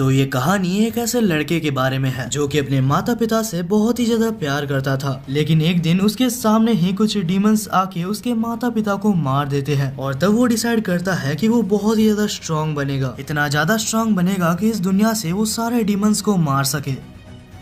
तो ये कहानी एक ऐसे लड़के के बारे में है जो कि अपने माता पिता से बहुत ही ज्यादा प्यार करता था, लेकिन एक दिन उसके सामने ही कुछ डीमंस आके उसके माता पिता को मार देते हैं और तब वो डिसाइड करता है कि वो बहुत ही ज्यादा स्ट्रांग बनेगा, इतना ज्यादा स्ट्रांग बनेगा कि इस दुनिया से वो सारे डीमंस को मार सके।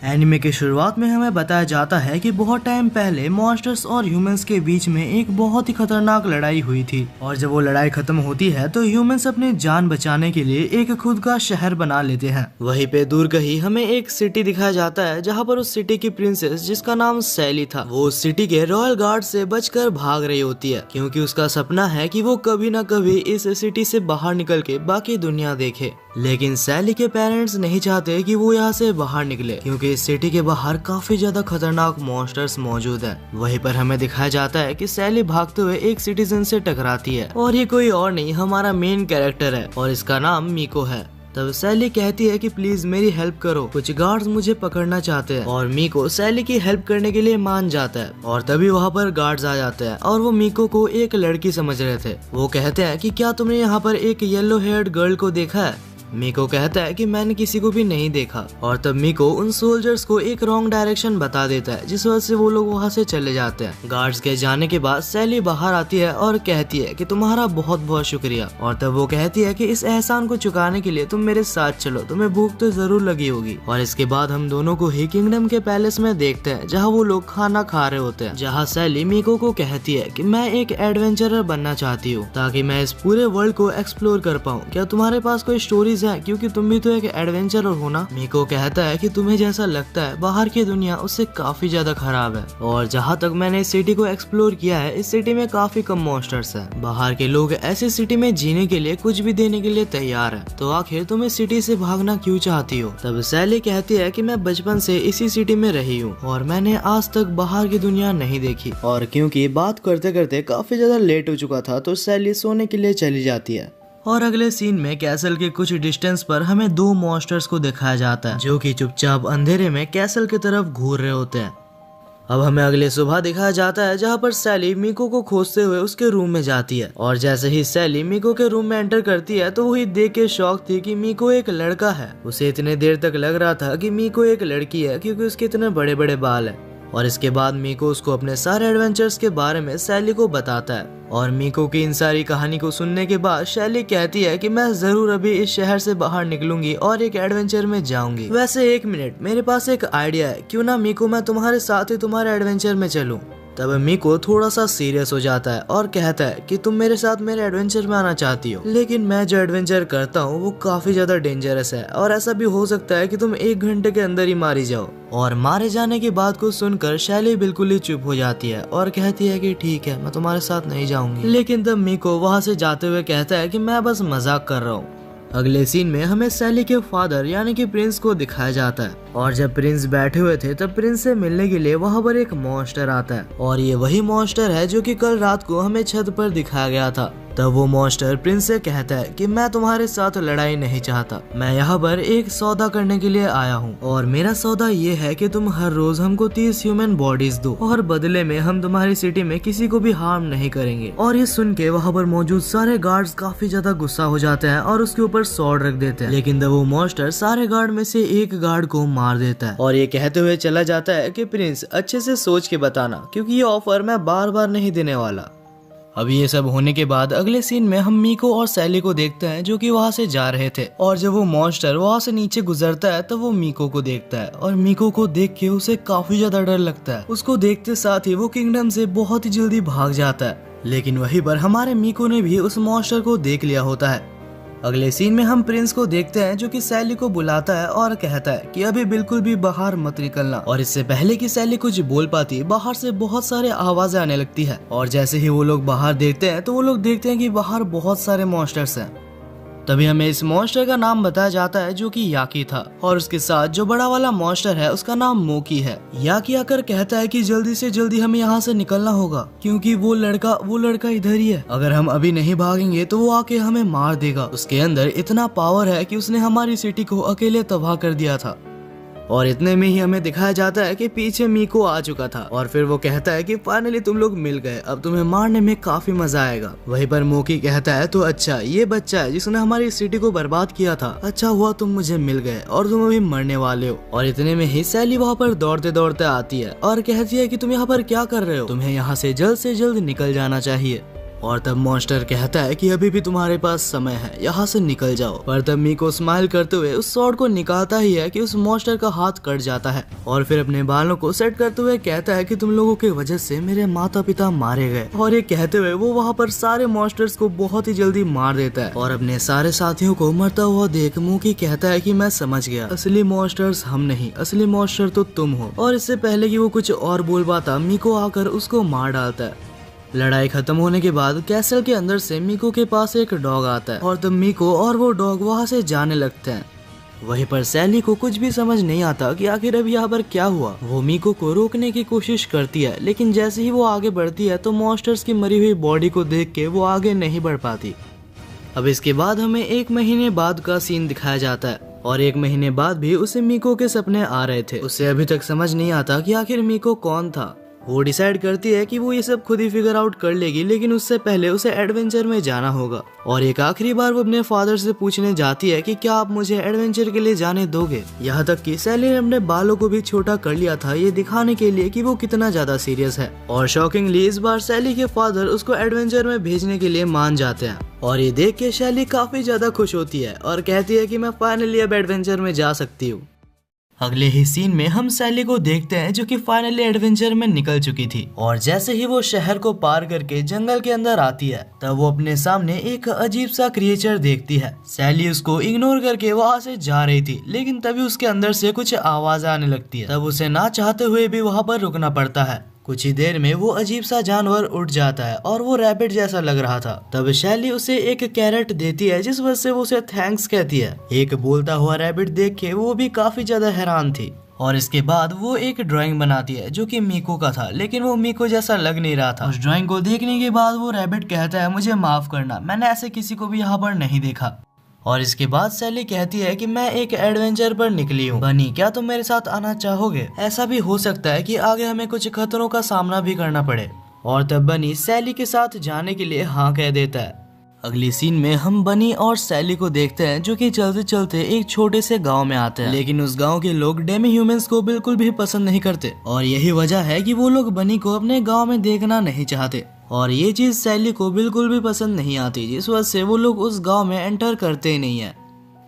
एनिमे के शुरुआत में हमें बताया जाता है कि बहुत टाइम पहले मॉन्स्टर्स और ह्यूमंस के बीच में एक बहुत ही खतरनाक लड़ाई हुई थी और जब वो लड़ाई खत्म होती है तो ह्यूमंस अपनी जान बचाने के लिए एक खुद का शहर बना लेते हैं। वहीं पे दूर कहीं हमें एक सिटी दिखाया जाता है जहाँ पर उस सिटी की प्रिंसेस जिसका नाम सैली था वो उस सिटी के रॉयल गार्ड से बचकर भाग रही होती है, क्योंकि उसका सपना है कि वो कभी न कभी इस सिटी से बाहर निकल के बाकी दुनिया देखे। लेकिन सैली के पेरेंट्स नहीं चाहते कि वो यहाँ से बाहर निकले, क्योंकि इस सिटी के बाहर काफी ज्यादा खतरनाक मॉन्स्टर्स मौजूद हैं। वहीं पर हमें दिखाया जाता है कि सैली भागते हुए एक सिटीजन से टकराती है और ये कोई और नहीं हमारा मेन कैरेक्टर है और इसका नाम मीको है। तब सैली कहती है कि प्लीज मेरी हेल्प करो, कुछ गार्ड्स मुझे पकड़ना चाहते हैं और मीको सैली की हेल्प करने के लिए मान जाता है और तभी वहाँ पर गार्ड्स आ जाते हैं और वो मीको को एक लड़की समझ रहे थे। वो कहते हैं कि क्या तुमने यहाँ पर एक येलो हेयर्ड गर्ल को देखा है? मीको कहता है कि मैंने किसी को भी नहीं देखा और तब मीको उन सोल्जर्स को एक रॉन्ग डायरेक्शन बता देता है जिस वजह से वो लोग वहाँ से चले जाते हैं। गार्ड्स के जाने के बाद सैली बाहर आती है और कहती है कि तुम्हारा बहुत बहुत शुक्रिया और तब वो कहती है कि इस एहसान को चुकाने के लिए तुम मेरे साथ चलो, तुम्हें भूख तो जरूर लगी होगी। और इसके बाद हम दोनों को ही किंगडम के पैलेस में देखते हैं जहाँ वो लोग खाना खा रहे होते हैं, जहाँ सैली मीको को कहती है कि मैं एक एडवेंचरर बनना चाहती हूँ ताकि मैं इस पूरे वर्ल्ड को एक्सप्लोर कर पाऊँ। क्या तुम्हारे पास कोई स्टोरीज है, क्योंकि तुम भी तो एक एडवेंचरर हो ना? मीको कहता है कि तुम्हें जैसा लगता है बाहर की दुनिया उससे काफी ज्यादा खराब है और जहाँ तक मैंने इस सिटी को एक्सप्लोर किया है इस सिटी में काफी कम मॉन्स्टर्स हैं। बाहर के लोग ऐसी सिटी में जीने के लिए कुछ भी देने के लिए तैयार है, तो आखिर तुम इस सिटी से भागना क्यों चाहती हो? तब सैली कहती है कि मैं बचपन से इसी सिटी में रही हूँ और मैंने आज तक बाहर की दुनिया नहीं देखी। और क्योंकि बात करते करते काफी ज्यादा लेट हो चुका था तो सैली सोने के लिए चली जाती है। और अगले सीन में कैसल के कुछ डिस्टेंस पर हमें दो मॉन्स्टर्स को दिखाया जाता है जो कि चुपचाप अंधेरे में कैसल की तरफ घूर रहे होते हैं। अब हमें अगले सुबह दिखाया जाता है जहाँ पर सैली मीको को खोजते हुए उसके रूम में जाती है और जैसे ही सैली मीको के रूम में एंटर करती है तो वही देख के शॉक थी कि मीको एक लड़का है। उसे इतने देर तक लग रहा था कि मीको एक लड़की है क्योंकि उसके इतने बड़े बड़े बाल है। और इसके बाद मीको उसको अपने सारे एडवेंचर्स के बारे में सैली को बताता है और मीको की इन सारी कहानी को सुनने के बाद सैली कहती है कि मैं जरूर अभी इस शहर से बाहर निकलूंगी और एक एडवेंचर में जाऊंगी। वैसे एक मिनट, मेरे पास एक आइडिया है, क्यों ना मीको मैं तुम्हारे साथ ही तुम्हारे एडवेंचर में चलूं? तब मीको थोड़ा सा सीरियस हो जाता है और कहता है कि तुम मेरे साथ मेरे एडवेंचर में आना चाहती हो, लेकिन मैं जो एडवेंचर करता हूँ वो काफी ज्यादा डेंजरस है और ऐसा भी हो सकता है कि तुम 1 घंटे के अंदर ही मारी जाओ। और मारे जाने की बात को सुनकर शैली बिल्कुल ही चुप हो जाती है और कहती है कि ठीक है, मैं तुम्हारे साथ नहीं जाऊंगी। लेकिन तब मीको वहाँ से जाते हुए कहता है कि मैं बस मजाक कर रहा हूँ। अगले सीन में हमें सैली के फादर यानी कि प्रिंस को दिखाया जाता है और जब प्रिंस बैठे हुए थे तब प्रिंस से मिलने के लिए वहाँ पर एक मॉन्स्टर आता है और ये वही मॉन्स्टर है जो कि कल रात को हमें छत पर दिखाया गया था। तब वो मॉन्स्टर प्रिंस से कहता है कि मैं तुम्हारे साथ लड़ाई नहीं चाहता, मैं यहाँ पर एक सौदा करने के लिए आया हूँ और मेरा सौदा ये है कि तुम हर रोज हमको 30 ह्यूमन बॉडीज दो और बदले में हम तुम्हारी सिटी में किसी को भी हार्म नहीं करेंगे। और ये सुन के वहाँ पर मौजूद सारे गार्ड्स काफी ज्यादा गुस्सा हो जाते हैं और उसके ऊपर स्वॉर्ड रख देते हैं, लेकिन तब वो मॉन्स्टर सारे गार्ड में से एक गार्ड को मार देता है और ये कहते हुए चला जाता है कि प्रिंस अच्छे से सोच के बताना, क्योंकि ये ऑफर मैं बार बार नहीं देने वाला। अब ये सब होने के बाद अगले सीन में हम मीको और सैली को देखते हैं जो कि वहाँ से जा रहे थे और जब वो मॉन्स्टर वहाँ से नीचे गुजरता है तो वो मीको को देखता है और मीको को देख के उसे काफी ज्यादा डर लगता है। उसको देखते साथ ही वो किंगडम से बहुत ही जल्दी भाग जाता है, लेकिन वहीं पर हमारे मीको ने भी उस मॉन्स्टर को देख लिया होता है। अगले सीन में हम प्रिंस को देखते हैं जो कि सैली को बुलाता है और कहता है कि अभी बिल्कुल भी बाहर मत निकलना। और इससे पहले कि सैली कुछ बोल पाती बाहर से बहुत सारे आवाजें आने लगती है और जैसे ही वो लोग बाहर देखते हैं तो वो लोग देखते हैं कि बाहर बहुत सारे मॉन्स्टर्स हैं। तभी हमें इस मॉन्स्टर का नाम बताया जाता है जो कि याकी था और उसके साथ जो बड़ा वाला मॉन्स्टर है उसका नाम मोकी है। याकी आकर कहता है कि जल्दी से जल्दी हमें यहाँ से निकलना होगा क्योंकि वो लड़का इधर ही है, अगर हम अभी नहीं भागेंगे तो वो आके हमें मार देगा। उसके अंदर इतना पावर है कि उसने हमारी सिटी को अकेले तबाह कर दिया था। और इतने में ही हमें दिखाया जाता है कि पीछे मीको आ चुका था और फिर वो कहता है कि फाइनली तुम लोग मिल गए, अब तुम्हें मारने में काफी मजा आएगा। वहीं पर मोकी कहता है तो अच्छा ये बच्चा है जिसने हमारी सिटी को बर्बाद किया था, अच्छा हुआ तुम मुझे मिल गए और तुम अभी मरने वाले हो। और इतने में ही सैली वहाँ पर दौड़ते दौड़ते आती है और कहती है कि तुम यहाँ पर क्या कर रहे हो, तुम्हें यहाँ से जल्द निकल जाना चाहिए। और तब मॉन्स्टर कहता है कि अभी भी तुम्हारे पास समय है, यहाँ से निकल जाओ। पर तब मीको स्माइल करते हुए उस स्वॉर्ड को निकालता ही है कि उस मॉन्स्टर का हाथ कट जाता है और फिर अपने बालों को सेट करते हुए कहता है कि तुम लोगों की वजह से मेरे माता पिता मारे गए। और ये कहते हुए वो वहाँ पर सारे मॉन्स्टर्स को बहुत ही जल्दी मार देता है और अपने सारे साथियों को मरता हुआ देख मूकी कहता है कि मैं समझ गया, असली मॉन्स्टर्स हम नहीं, असली मॉन्स्टर तो तुम हो। और इससे पहले कि वो कुछ और बोल पाता मीको आकर उसको मार डालता है। लड़ाई खत्म होने के बाद कैसल के अंदर से मीको के पास एक डॉग आता है और तब मीको और वो डॉग वहाँ से जाने लगते हैं। वहीं पर सैली को कुछ भी समझ नहीं आता कि आखिर अब यहाँ पर क्या हुआ। वो मीको को रोकने की कोशिश करती है लेकिन जैसे ही वो आगे बढ़ती है तो मॉन्स्टर्स की मरी हुई बॉडी को देख के वो आगे नहीं बढ़ पाती। अब इसके बाद हमें 1 महीने बाद का सीन दिखाया जाता है और 1 महीने बाद भी उसे मीको के सपने आ रहे थे। उसे अभी तक समझ नहीं आता कि आखिर मीको कौन था। वो डिसाइड करती है कि वो ये सब खुद ही फिगर आउट कर लेगी लेकिन उससे पहले उसे एडवेंचर में जाना होगा। और एक आखिरी बार वो अपने फादर से पूछने जाती है कि क्या आप मुझे एडवेंचर के लिए जाने दोगे। यहाँ तक कि सैली ने अपने बालों को भी छोटा कर लिया था ये दिखाने के लिए कि वो कितना ज्यादा सीरियस है। और शॉकिंगली इस बार सैली के फादर उसको एडवेंचर में भेजने के लिए मान जाते हैं और ये देख के सैली काफी ज्यादा खुश होती है और कहती है कि मैं फाइनली अब एडवेंचर में जा सकती हूँ। अगले ही सीन में हम सैली को देखते हैं जो कि फाइनली एडवेंचर में निकल चुकी थी और जैसे ही वो शहर को पार करके जंगल के अंदर आती है तब वो अपने सामने एक अजीब सा क्रिएचर देखती है। सैली उसको इग्नोर करके वहाँ से जा रही थी लेकिन तभी उसके अंदर से कुछ आवाज आने लगती है। तब उसे ना चाहते हुए भी वहाँ पर रुकना पड़ता है। कुछ ही देर में वो अजीब सा जानवर उठ जाता है और वो रैबिट जैसा लग रहा था। तब शैली उसे एक कैरेट देती है जिस वजह से वो उसे थैंक्स कहती है। एक बोलता हुआ रैबिट देख के वो भी काफी ज्यादा हैरान थी और इसके बाद वो एक ड्राइंग बनाती है जो कि मीको का था लेकिन वो मीको जैसा लग नहीं रहा था। उस ड्राइंग को देखने के बाद वो रैबिट कहता है मुझे माफ करना, मैंने ऐसे किसी को भी यहाँ पर नहीं देखा। और इसके बाद सैली कहती है कि मैं एक एडवेंचर पर निकली हूँ, बनी क्या तुम मेरे साथ आना चाहोगे? ऐसा भी हो सकता है कि आगे हमें कुछ खतरों का सामना भी करना पड़े। और तब बनी सैली के साथ जाने के लिए हाँ कह देता है। अगली सीन में हम बनी और सैली को देखते हैं जो कि चलते चलते एक छोटे से गांव में आते हैं लेकिन उस गांव के लोग डेमी ह्यूमंस को बिल्कुल भी पसंद नहीं करते और यही वजह है कि वो लोग बनी को अपने गांव में देखना नहीं चाहते और ये चीज सैली को बिल्कुल भी पसंद नहीं आती जिस वजह से वो लोग उस गांव में एंटर करते ही नहीं है।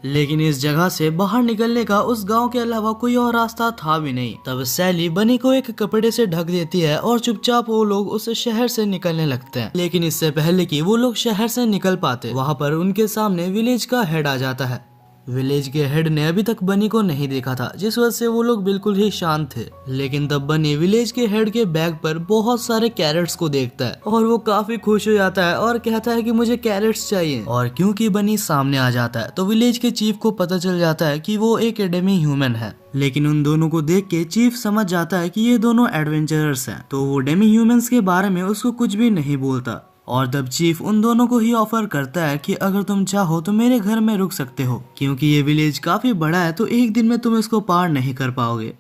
लेकिन इस जगह से बाहर निकलने का उस गांव के अलावा कोई और रास्ता था भी नहीं। तब सैली बनी को एक कपड़े से ढक देती है और चुपचाप वो लोग उस शहर से निकलने लगते हैं। लेकिन इससे पहले कि वो लोग शहर से निकल पाते वहाँ पर उनके सामने विलेज का हेड आ जाता है। विलेज के हेड ने अभी तक बनी को नहीं देखा था जिस वजह से वो लोग बिल्कुल ही शांत थे। लेकिन तब बनी विलेज के हेड के बैग पर बहुत सारे कैरेट्स को देखता है और वो काफी खुश हो जाता है और कहता है कि मुझे कैरेट्स चाहिए। और क्योंकि बनी सामने आ जाता है तो विलेज के चीफ को पता चल जाता है कि वो एक डेमी ह्यूमन है। लेकिन उन दोनों को देख के चीफ समझ जाता है कि ये दोनों एडवेंचरर्स हैं तो वो डेमी ह्यूमंस के बारे में उसको कुछ भी नहीं बोलता। और तब चीफ उन दोनों को ही ऑफर करता है कि अगर तुम चाहो तो मेरे घर में रुक सकते हो क्योंकि ये विलेज काफी बड़ा है तो एक दिन में तुम इसको पार नहीं कर पाओगे।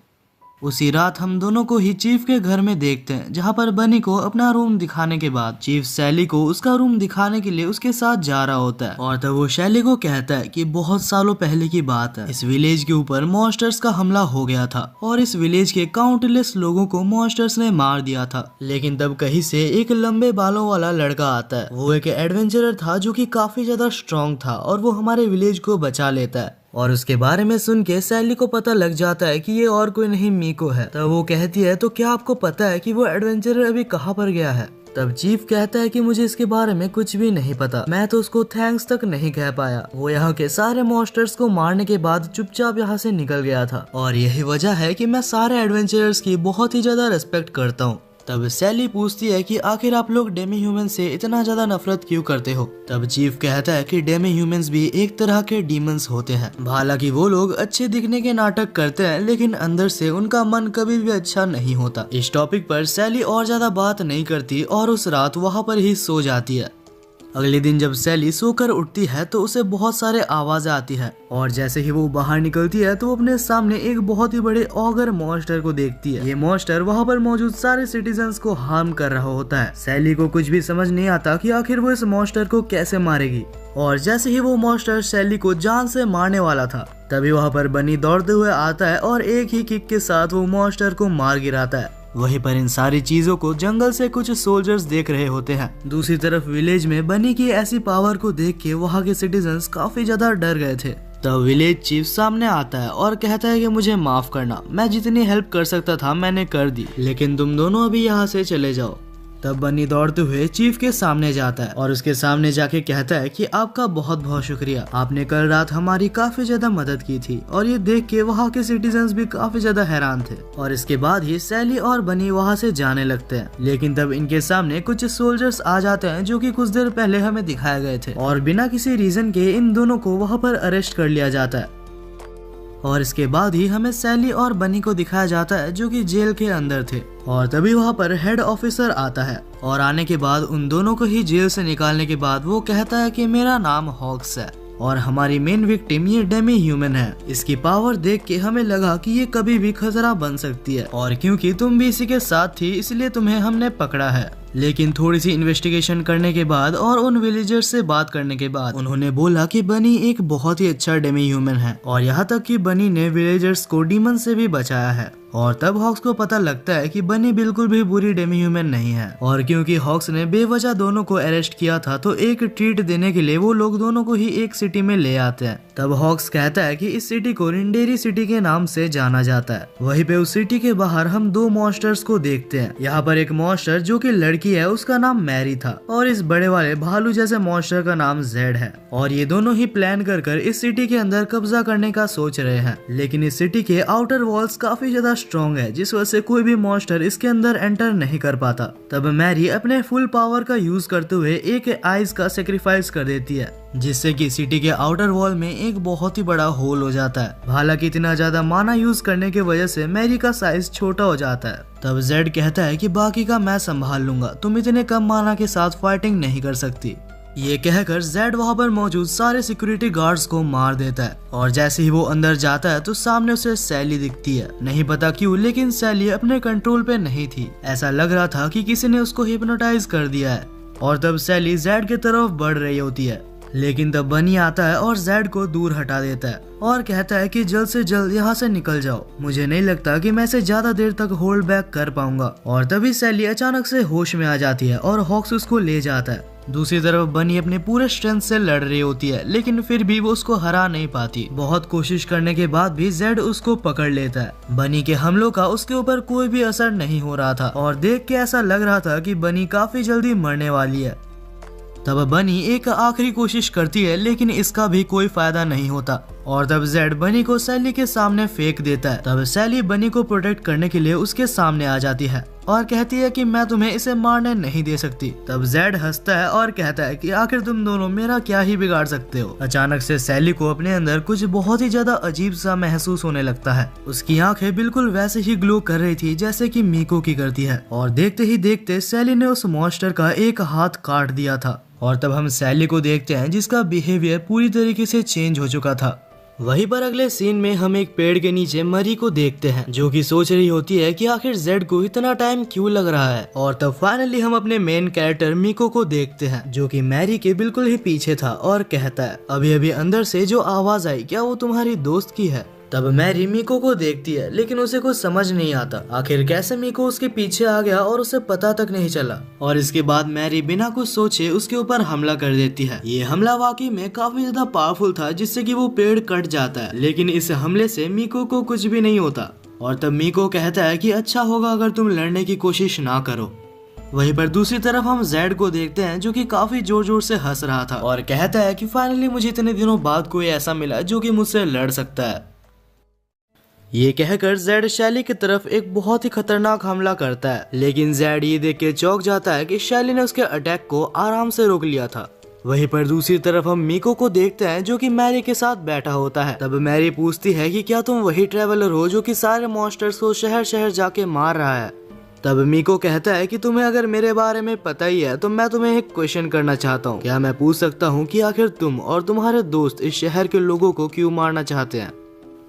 उसी रात हम दोनों को ही चीफ के घर में देखते हैं जहाँ पर बनी को अपना रूम दिखाने के बाद चीफ सैली को उसका रूम दिखाने के लिए उसके साथ जा रहा होता है। और तब वो सैली को कहता है कि बहुत सालों पहले की बात है, इस विलेज के ऊपर मॉन्स्टर्स का हमला हो गया था और इस विलेज के काउंटलेस लोगों को मॉन्स्टर्स ने मार दिया था। लेकिन तब कहीं से एक लंबे बालों वाला लड़का आता है। वो एक एडवेंचरर था जो कि काफी ज्यादा स्ट्रॉन्ग था और वो हमारे विलेज को बचा लेता है। और उसके बारे में सुन के सैली को पता लग जाता है कि ये और कोई नहीं मीको है। तब वो कहती है तो क्या आपको पता है कि वो एडवेंचरर अभी कहाँ पर गया है? तब चीफ कहता है कि मुझे इसके बारे में कुछ भी नहीं पता, मैं तो उसको थैंक्स तक नहीं कह पाया। वो यहाँ के सारे मॉन्स्टर्स को मारने के बाद चुपचाप यहाँ से निकल गया था और यही वजह है कि मैं सारे एडवेंचरर्स की बहुत ही ज्यादा रिस्पेक्ट करता हूँ। तब सैली पूछती है कि आखिर आप लोग डेमी ह्यूमन से इतना ज्यादा नफरत क्यों करते हो? तब चीफ कहता है कि डेमी ह्यूमंस भी एक तरह के डीमंस होते हैं, हालांकि वो लोग अच्छे दिखने के नाटक करते हैं लेकिन अंदर से उनका मन कभी भी अच्छा नहीं होता। इस टॉपिक पर सैली और ज्यादा बात नहीं करती और उस रात वहाँ पर ही सो जाती है। अगले दिन जब सैली सोकर उठती है तो उसे बहुत सारे आवाजें आती है और जैसे ही वो बाहर निकलती है तो वो अपने सामने एक बहुत ही बड़े ऑगर मॉन्स्टर को देखती है। ये मॉन्स्टर वहाँ पर मौजूद सारे सिटीजन्स को हार्म कर रहा होता है। सैली को कुछ भी समझ नहीं आता कि आखिर वो इस मॉन्स्टर को कैसे मारेगी और जैसे ही वो मॉन्स्टर सैली को जान से मारने वाला था तभी वहाँ पर बनी दौड़ते हुए आता है और एक ही किक के साथ वो मॉन्स्टर को मार गिराता है। वहीं पर इन सारी चीजों को जंगल से कुछ सोल्जर्स देख रहे होते हैं। दूसरी तरफ विलेज में बनी की ऐसी पावर को देख के वहाँ के सिटीजन्स काफी ज्यादा डर गए थे। तब विलेज चीफ सामने आता है और कहता है कि मुझे माफ करना, मैं जितनी हेल्प कर सकता था मैंने कर दी, लेकिन तुम दोनों अभी यहाँ से चले जाओ। तब बनी दौड़ते हुए चीफ के सामने जाता है और उसके सामने जाके कहता है कि आपका बहुत बहुत शुक्रिया, आपने कल रात हमारी काफी ज्यादा मदद की थी। और ये देख के वहाँ के सिटीजन्स भी काफी ज्यादा हैरान थे और इसके बाद ही सैली और बनी वहाँ से जाने लगते हैं। लेकिन तब इनके सामने कुछ सोल्जर्स आ जाते हैं जो कि कुछ देर पहले हमें दिखाए गए थे और बिना किसी रीजन के इन दोनों को वहाँ पर अरेस्ट कर लिया जाता है। और इसके बाद ही हमें सैली और बनी को दिखाया जाता है जो कि जेल के अंदर थे और तभी वहाँ पर हेड ऑफिसर आता है और आने के बाद उन दोनों को ही जेल से निकालने के बाद वो कहता है कि मेरा नाम हॉक्स है और हमारी मेन विक्टिम ये डेमी ह्यूमन है। इसकी पावर देख के हमें लगा कि ये कभी भी खतरा बन सकती है और क्योंकि तुम भी इसी के साथ थी इसलिए तुम्हें हमने पकड़ा है। लेकिन थोड़ी सी इन्वेस्टिगेशन करने के बाद और उन विलेजर्स से बात करने के बाद उन्होंने बोला कि बनी एक बहुत ही अच्छा डेमी ह्यूमन है और यहाँ तक कि बनी ने विलेजर्स को डीमन से भी बचाया है। और तब हॉक्स को पता लगता है कि बनी बिल्कुल भी बुरी डेमी ह्यूमन नहीं है और क्योंकि हॉक्स ने बेवजह दोनों को अरेस्ट किया था तो एक ट्रीट देने के लिए वो लोग दोनों को ही एक सिटी में ले आते हैं। तब हॉक्स कहता है कि इस सिटी को रिंडेरी सिटी के नाम से जाना जाता है। वहीं पे उस सिटी के बाहर हम दो मॉन्स्टर्स को देखते हैं। यहाँ पर एक मॉन्स्टर जो कि लड़की है उसका नाम मैरी था और इस बड़े वाले भालू जैसे मॉन्स्टर का नाम जेड है और ये दोनों ही प्लान कर इस सिटी के अंदर कब्जा करने का सोच रहे हैं। लेकिन इस सिटी के आउटर वॉल्स काफी ज्यादा स्ट्रॉन्ग है जिस वजह से कोई भी मॉन्स्टर इसके अंदर एंटर नहीं कर पाता। तब मैरी अपने फुल पावर का यूज करते हुए एक आइस का सेक्रीफाइस कर देती है जिससे कि सिटी के आउटर वॉल में एक बहुत ही बड़ा होल हो जाता है। हालांकि इतना ज्यादा माना यूज करने की वजह से मैरी का साइज छोटा हो जाता है। तब जेड कहता है कि बाकी का मैं संभाल लूंगा, तुम इतने कम माना के साथ फाइटिंग नहीं कर सकती। ये कहकर जेड वहाँ पर मौजूद सारे सिक्योरिटी गार्ड्स को मार देता है और जैसे ही वो अंदर जाता है तो सामने उसे सैली दिखती है। नहीं पता क्यों लेकिन सैली अपने कंट्रोल पे नहीं थी, ऐसा लग रहा था कि किसी ने उसको हिप्नोटाइज कर दिया है। और तब सैली जेड की तरफ बढ़ रही होती है लेकिन तब बनी आता है और जेड को दूर हटा देता है और कहता है कि जल्द से जल्द यहाँ से निकल जाओ, मुझे नहीं लगता कि मैं इसे ज्यादा देर तक होल्ड बैक कर पाऊंगा। और तभी सैली अचानक से होश में आ जाती है और हॉक्स उसको ले जाता है। दूसरी तरफ बनी अपने पूरे स्ट्रेंथ से लड़ रही होती है लेकिन फिर भी वो उसको हरा नहीं पाती। बहुत कोशिश करने के बाद भी जेड उसको पकड़ लेता है। बनी के हमलों का उसके ऊपर कोई भी असर नहीं हो रहा था और देख के ऐसा लग रहा था कि बनी काफी जल्दी मरने वाली है। तब बनी एक आखिरी कोशिश करती है लेकिन इसका भी कोई फायदा नहीं होता और तब जेड बनी को सैली के सामने फेंक देता है। तब सैली बनी को प्रोटेक्ट करने के लिए उसके सामने आ जाती है और कहती है कि मैं तुम्हें इसे मारने नहीं दे सकती। तब जेड हंसता है और कहता है कि आखिर तुम दोनों मेरा क्या ही बिगाड़ सकते हो। अचानक से सैली को अपने अंदर कुछ बहुत ही ज्यादा अजीब सा महसूस होने लगता है। उसकी आंखें बिल्कुल वैसे ही ग्लो कर रही थी जैसे कि मीको की करती है और देखते ही देखते सैली ने उस मॉन्स्टर का एक हाथ काट दिया था। और तब हम सैली को देखते हैं जिसका बिहेवियर पूरी तरीके से चेंज हो चुका था। वहीं पर अगले सीन में हम एक पेड़ के नीचे मरी को देखते हैं जो कि सोच रही होती है कि आखिर जेड को इतना टाइम क्यों लग रहा है। और तब फाइनली हम अपने मेन कैरेक्टर मीको को देखते हैं जो कि मैरी के बिल्कुल ही पीछे था और कहता है अभी अभी अंदर से जो आवाज आई क्या वो तुम्हारी दोस्त की है। तब मैरी मीको को देखती है लेकिन उसे कुछ समझ नहीं आता आखिर कैसे मीको उसके पीछे आ गया और उसे पता तक नहीं चला। और इसके बाद मैरी बिना कुछ सोचे उसके ऊपर हमला कर देती है। ये हमला वाकई में काफी ज्यादा पावरफुल था जिससे कि वो पेड़ कट जाता है लेकिन इस हमले से मीको को कुछ भी नहीं होता। और तब मीको कहता है कि अच्छा होगा अगर तुम लड़ने की कोशिश ना करो। वहीं पर दूसरी तरफ हम जेड को देखते हैं जो कि काफी जोर जोर से हंस रहा था और कहता है कि फाइनली मुझे इतने दिनों बाद कोई ऐसा मिला जो कि मुझसे लड़ सकता है। ये कहकर जेड शैली की तरफ एक बहुत ही खतरनाक हमला करता है लेकिन जेड ये देख के चौंक जाता है कि शैली ने उसके अटैक को आराम से रोक लिया था। वहीं पर दूसरी तरफ हम मीको को देखते हैं जो कि मैरी के साथ बैठा होता है। तब मैरी पूछती है कि क्या तुम वही ट्रेवलर हो जो कि सारे मॉन्स्टर्स को शहर शहर जाके मार रहा है। तब मीको कहता है कि तुम्हें अगर मेरे बारे में पता ही है तो मैं तुम्हें एक क्वेश्चन करना चाहता हूँ। क्या मैं पूछ सकता हूँ कि आखिर तुम और तुम्हारे दोस्त इस शहर के लोगों को क्यों मारना चाहते हैं?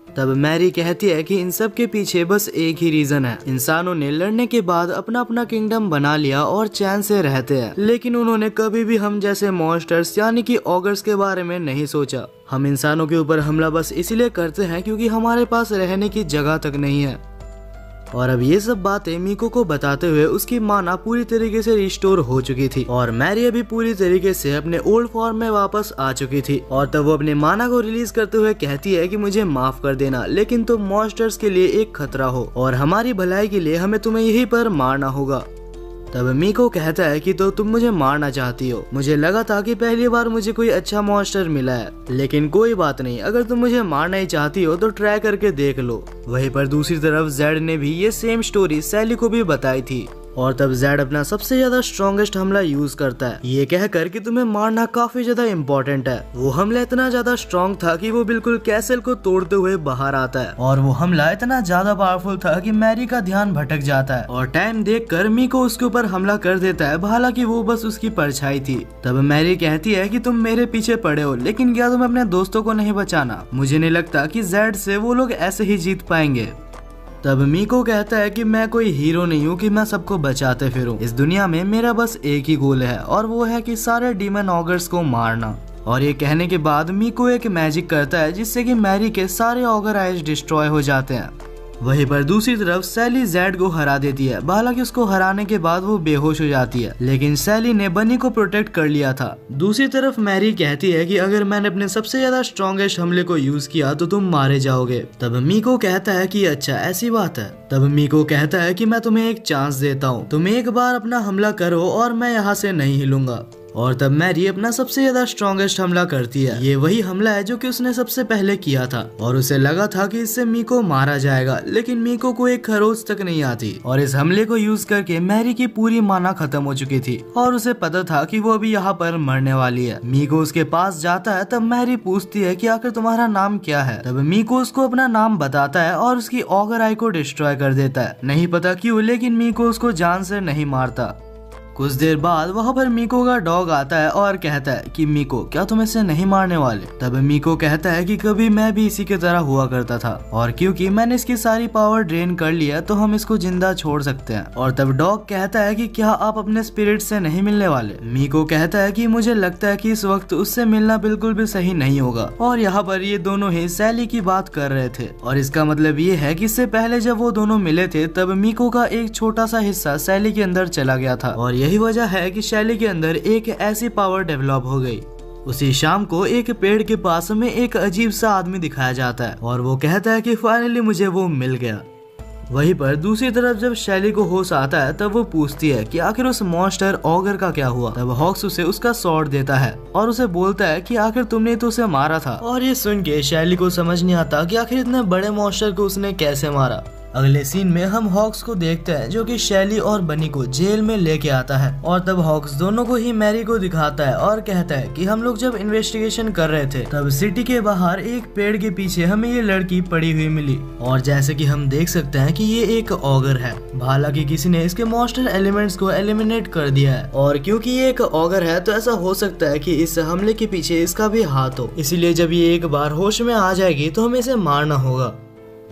तब मैरी कहती है कि इन सब के पीछे बस एक ही रीजन है। इंसानों ने लड़ने के बाद अपना अपना किंगडम बना लिया और चैन से रहते हैं, लेकिन उन्होंने कभी भी हम जैसे मॉन्स्टर्स यानी कि ऑगर्स के बारे में नहीं सोचा। हम इंसानों के ऊपर हमला बस इसलिए करते हैं क्योंकि हमारे पास रहने की जगह तक नहीं है। और अब ये सब बातें मीको को बताते हुए उसकी माना पूरी तरीके से रिस्टोर हो चुकी थी और मैरी अभी पूरी तरीके से अपने ओल्ड फॉर्म में वापस आ चुकी थी। और तब वो अपने माना को रिलीज करते हुए कहती है कि मुझे माफ कर देना, लेकिन तुम मॉन्स्टर्स के लिए एक खतरा हो और हमारी भलाई के लिए हमें तुम्हें यहीं पर मारना होगा। तब मीको कहता है कि तो तुम मुझे मारना चाहती हो। मुझे लगा था कि पहली बार मुझे कोई अच्छा मॉन्स्टर मिला है, लेकिन कोई बात नहीं, अगर तुम मुझे मारना ही चाहती हो तो ट्राई करके देख लो। वहीं पर दूसरी तरफ जेड ने भी ये सेम स्टोरी सैली को भी बताई थी और तब जेड अपना सबसे ज्यादा स्ट्रॉन्गेस्ट हमला यूज करता है, ये कहकर कि तुम्हें मारना काफी ज्यादा इम्पोर्टेंट है। वो हमला इतना ज्यादा स्ट्रॉन्ग था कि वो बिल्कुल कैसल को तोड़ते हुए बाहर आता है और वो हमला इतना ज्यादा पावरफुल था कि मैरी का ध्यान भटक जाता है और टाइम देखकर मीको उसके ऊपर हमला कर देता है, हालांकि वो बस उसकी परछाई थी। तब मैरी कहती है कि तुम मेरे पीछे पड़े हो, लेकिन क्या तुम अपने दोस्तों को नहीं बचाना? मुझे नहीं लगता कि जेड से वो लोग ऐसे ही जीत पाएंगे। तब मीको कहता है कि मैं कोई हीरो नहीं हूँ कि मैं सबको बचाते फिरूं। इस दुनिया में मेरा बस एक ही गोल है और वो है कि सारे डीमन ऑगर्स को मारना। और ये कहने के बाद मीको एक मैजिक करता है जिससे कि मैरी के सारे ऑगर आइज डिस्ट्रॉय हो जाते हैं। वहीं पर दूसरी तरफ सैली जेड को हरा देती है, हालांकि उसको हराने के बाद वो बेहोश हो जाती है, लेकिन सैली ने बनी को प्रोटेक्ट कर लिया था। दूसरी तरफ मैरी कहती है कि अगर मैंने अपने सबसे ज्यादा स्ट्रॉन्गेस्ट हमले को यूज किया तो तुम मारे जाओगे। तब मीको कहता है कि अच्छा ऐसी बात है। तब मीको कहता है कि मैं तुम्हें एक चांस देता हूँ, तुम एक बार अपना हमला करो और मैं यहाँ से नहीं हिलूंगा। और तब मैरी अपना सबसे ज्यादा स्ट्रॉन्गेस्ट हमला करती है। ये वही हमला है जो कि उसने सबसे पहले किया था और उसे लगा था कि इससे मीको मारा जाएगा, लेकिन मीको को एक खरोच तक नहीं आती और इस हमले को यूज करके मैरी की पूरी माना खत्म हो चुकी थी और उसे पता था कि वो अभी यहाँ पर मरने वाली है। मीको उसके पास जाता है, तब मैरी पूछती है कि आखिर तुम्हारा नाम क्या है? तब मीको उसको अपना नाम बताता है और उसकी ऑगर आई को डिस्ट्रॉय कर देता है। नहीं पता क्यों, लेकिन मीको उसको जान से नहीं मारता। कुछ देर बाद वहाँ पर मीको का डॉग आता है और कहता है कि मीको क्या तुम इसे नहीं मारने वाले? तब मीको कहता है कि कभी मैं भी इसी की तरह हुआ करता था और क्योंकि मैंने इसकी सारी पावर ड्रेन कर लिया तो हम इसको जिंदा छोड़ सकते हैं। और तब डॉग कहता है कि क्या आप अपने स्पिरिट से नहीं मिलने वाले? मीको कहता है कि मुझे लगता है कि इस वक्त उससे मिलना बिल्कुल भी सही नहीं होगा। और यहाँ पर ये दोनों ही सैली की बात कर रहे थे और इसका मतलब ये है कि इससे पहले जब वो दोनों मिले थे तब मीको का एक छोटा सा हिस्सा सैली के अंदर चला गया था और यही वजह है कि शैली के अंदर एक ऐसी पावर डेवलप हो गई। उसी शाम को एक पेड़ के पास में एक अजीब सा आदमी दिखाया जाता है और वो कहता है कि फाइनली मुझे वो मिल गया। वहीं पर दूसरी तरफ जब शैली को होश आता है तब वो पूछती है कि आखिर उस मॉन्स्टर ऑगर का क्या हुआ। तब हॉक्स उसे उसका स्वॉर्ड देता है और उसे बोलता है कि आखिर तुमने तो उसे मारा था। और ये सुन के शैली को समझ नहीं आता कि आखिर इतने बड़े मॉन्स्टर को उसने कैसे मारा। अगले सीन में हम हॉक्स को देखते हैं जो कि शैली और बनी को जेल में लेके आता है और तब हॉक्स दोनों को ही मैरी को दिखाता है और कहता है कि हम लोग जब इन्वेस्टिगेशन कर रहे थे तब सिटी के बाहर एक पेड़ के पीछे हमें ये लड़की पड़ी हुई मिली और जैसे कि हम देख सकते हैं कि ये एक ऑगर है। हालांकि किसी ने इसके मॉन्स्टर एलिमेंट्स को एलिमिनेट कर दिया है और क्योंकि ये एक ऑगर है तो ऐसा हो सकता है कि इस हमले के पीछे इसका भी हाथ हो, इसीलिए जब ये एक बार होश में आ जाएगी तो हमें इसे मारना होगा।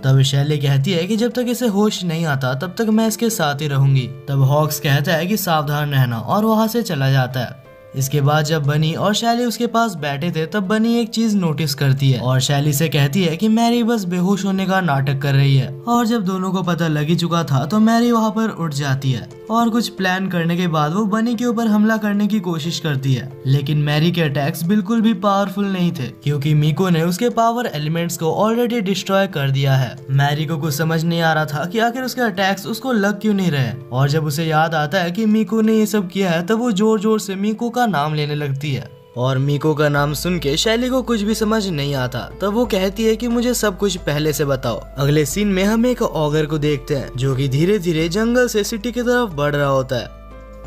तब शैली कहती है कि जब तक इसे होश नहीं आता तब तक मैं इसके साथ ही रहूंगी। तब हॉक्स कहता है कि सावधान रहना और वहां से चला जाता है। इसके बाद जब बनी और शैली उसके पास बैठे थे तब बनी एक चीज नोटिस करती है और शैली से कहती है कि मैरी बस बेहोश होने का नाटक कर रही है। और जब दोनों को पता लग ही चुका था तो मैरी वहाँ पर उठ जाती है और कुछ प्लान करने के बाद वो बनी के ऊपर हमला करने की कोशिश करती है, लेकिन मैरी के अटैक्स बिल्कुल भी पावरफुल नहीं थे क्योंकि मीको ने उसके पावर एलिमेंट्स को ऑलरेडी डिस्ट्रॉय कर दिया है। मैरी को कुछ समझ नहीं आ रहा था कि आखिर उसके अटैक्स उसको लग क्यों नहीं रहे और जब उसे याद आता है कि मीको ने ये सब किया है तब वो जोर जोर से मीको का नाम लेने लगती है और मीको का नाम सुन के शैली को कुछ भी समझ नहीं आता। तब वो कहती है कि मुझे सब कुछ पहले से बताओ। अगले सीन में हम एक ऑगर को देखते हैं जो कि धीरे धीरे जंगल से सिटी की तरफ बढ़ रहा होता है।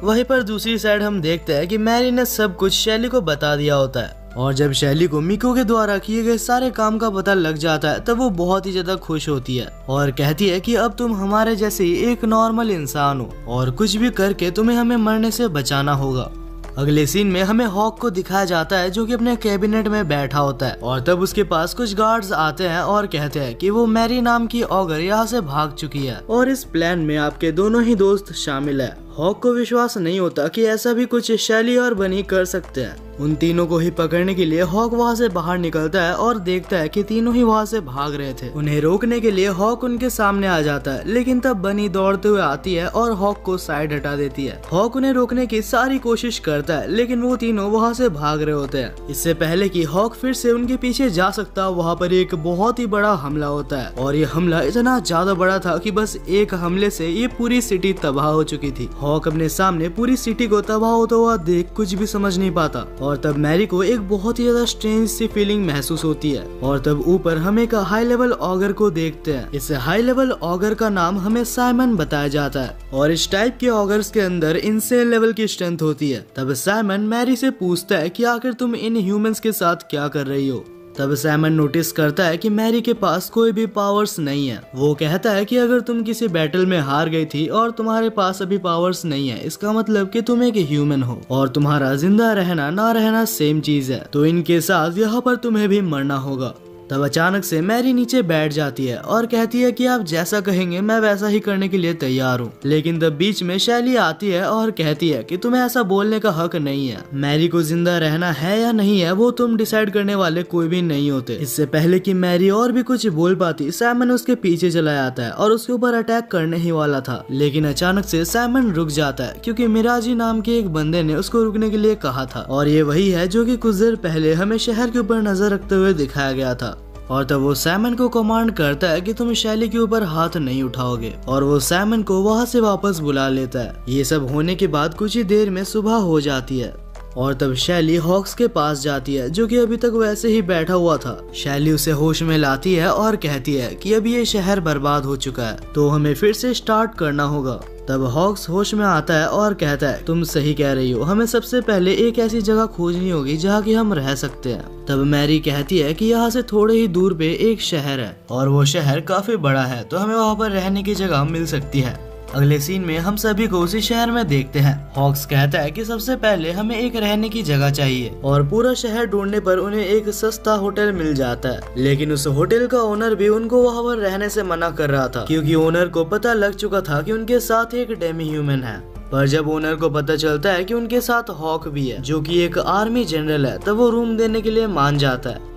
वहीं पर दूसरी साइड हम देखते हैं कि मैरी ने सब कुछ शैली को बता दिया होता है और जब शैली को मिको के द्वारा किए गए सारे काम का पता लग जाता है तब वो बहुत ही ज्यादा खुश होती है और कहती है कि अब तुम हमारे जैसे ही एक नॉर्मल इंसान हो और कुछ भी करके तुम्हें हमें मरने से बचाना होगा। अगले सीन में हमें हॉक को दिखाया जाता है जो कि अपने कैबिनेट में बैठा होता है और तब उसके पास कुछ गार्ड्स आते हैं और कहते हैं कि वो मैरी नाम की ऑगर यहाँ से भाग चुकी है और इस प्लान में आपके दोनों ही दोस्त शामिल है। हॉक को विश्वास नहीं होता कि ऐसा भी कुछ शैली और बनी कर सकते हैं। उन तीनों को ही पकड़ने के लिए हॉक वहाँ से बाहर निकलता है और देखता है कि तीनों ही वहाँ से भाग रहे थे। उन्हें रोकने के लिए हॉक उनके सामने आ जाता है, लेकिन तब बनी दौड़ते हुए आती है और हॉक को साइड हटा देती है। हॉक उन्हें रोकने की सारी कोशिश करता है, लेकिन वो तीनों वहाँ से भाग रहे होते हैं। इससे पहले कि हॉक फिर से उनके पीछे जा सकता, वहाँ पर एक बहुत ही बड़ा हमला होता है और ये हमला इतना ज्यादा बड़ा था कि बस एक हमले से ये पूरी सिटी तबाह हो चुकी थी। हॉक अपने सामने पूरी सिटी को तबाह होता हुआ देख कुछ भी समझ नहीं पाता और तब मैरी को एक बहुत ही ज्यादा स्ट्रेंज सी फीलिंग महसूस होती है और तब ऊपर हम एक हाई लेवल ऑगर को देखते हैं। इस हाई लेवल ऑगर का नाम हमें साइमन बताया जाता है और इस टाइप के ऑगर्स के अंदर इनसेन लेवल की स्ट्रेंथ होती है। तब साइमन मैरी से पूछता है कि आखिर तुम इन ह्यूमंस के साथ क्या कर रही हो। तब सैमन नोटिस करता है कि मैरी के पास कोई भी पावर्स नहीं है। वो कहता है कि अगर तुम किसी बैटल में हार गई थी और तुम्हारे पास अभी पावर्स नहीं है, इसका मतलब कि तुम एक ह्यूमन हो और तुम्हारा जिंदा रहना ना रहना सेम चीज है, तो इनके साथ यहाँ पर तुम्हें भी मरना होगा। तब अचानक से मैरी नीचे बैठ जाती है और कहती है कि आप जैसा कहेंगे मैं वैसा ही करने के लिए तैयार हूँ। लेकिन तब बीच में शैली आती है और कहती है कि तुम्हें ऐसा बोलने का हक नहीं है। मैरी को जिंदा रहना है या नहीं है वो तुम डिसाइड करने वाले कोई भी नहीं होते। इससे पहले कि मैरी और भी कुछ बोल पाती, साइमन उसके पीछे चला जाता है और उसके ऊपर अटैक करने ही वाला था। लेकिन अचानक से साइमन रुक जाता है क्योंकि मिराजी नाम के एक बंदे ने उसको रुकने के लिए कहा था और ये वही है जो कि कुछ देर पहले हमें शहर के ऊपर नजर रखते हुए दिखाया गया था। और तब वो साइमन को कमांड करता है कि तुम शैली के ऊपर हाथ नहीं उठाओगे और वो साइमन को वहाँ से वापस बुला लेता है। ये सब होने के बाद कुछ ही देर में सुबह हो जाती है और तब शैली हॉक्स के पास जाती है जो कि अभी तक वैसे ही बैठा हुआ था। शैली उसे होश में लाती है और कहती है कि अब ये शहर बर्बाद हो चुका है तो हमें फिर से स्टार्ट करना होगा। तब हॉक्स होश में आता है और कहता है तुम सही कह रही हो, हमें सबसे पहले एक ऐसी जगह खोजनी होगी जहाँ की हम रह सकते हैं। तब मैरी कहती है कि यहाँ से थोड़े ही दूर पे एक शहर है और वो शहर काफी बड़ा है तो हमें वहाँ पर रहने की जगह मिल सकती है। अगले सीन में हम सभी को उसी शहर में देखते हैं। हॉक्स कहता है कि सबसे पहले हमें एक रहने की जगह चाहिए और पूरा शहर ढूंढने पर उन्हें एक सस्ता होटल मिल जाता है। लेकिन उस होटल का ओनर भी उनको वहाँ पर रहने से मना कर रहा था क्योंकि ओनर को पता लग चुका था कि उनके साथ एक डेमी ह्यूमन है। पर जब ओनर को पता चलता है कि उनके साथ हॉक भी है जो कि एक आर्मी जनरल है, तब वो रूम देने के लिए मान जाता है।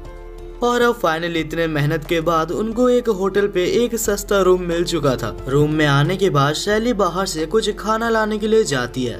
और अब फाइनली इतने मेहनत के बाद उनको एक होटल पे एक सस्ता रूम मिल चुका था। रूम में आने के बाद शैली बाहर से कुछ खाना लाने के लिए जाती है।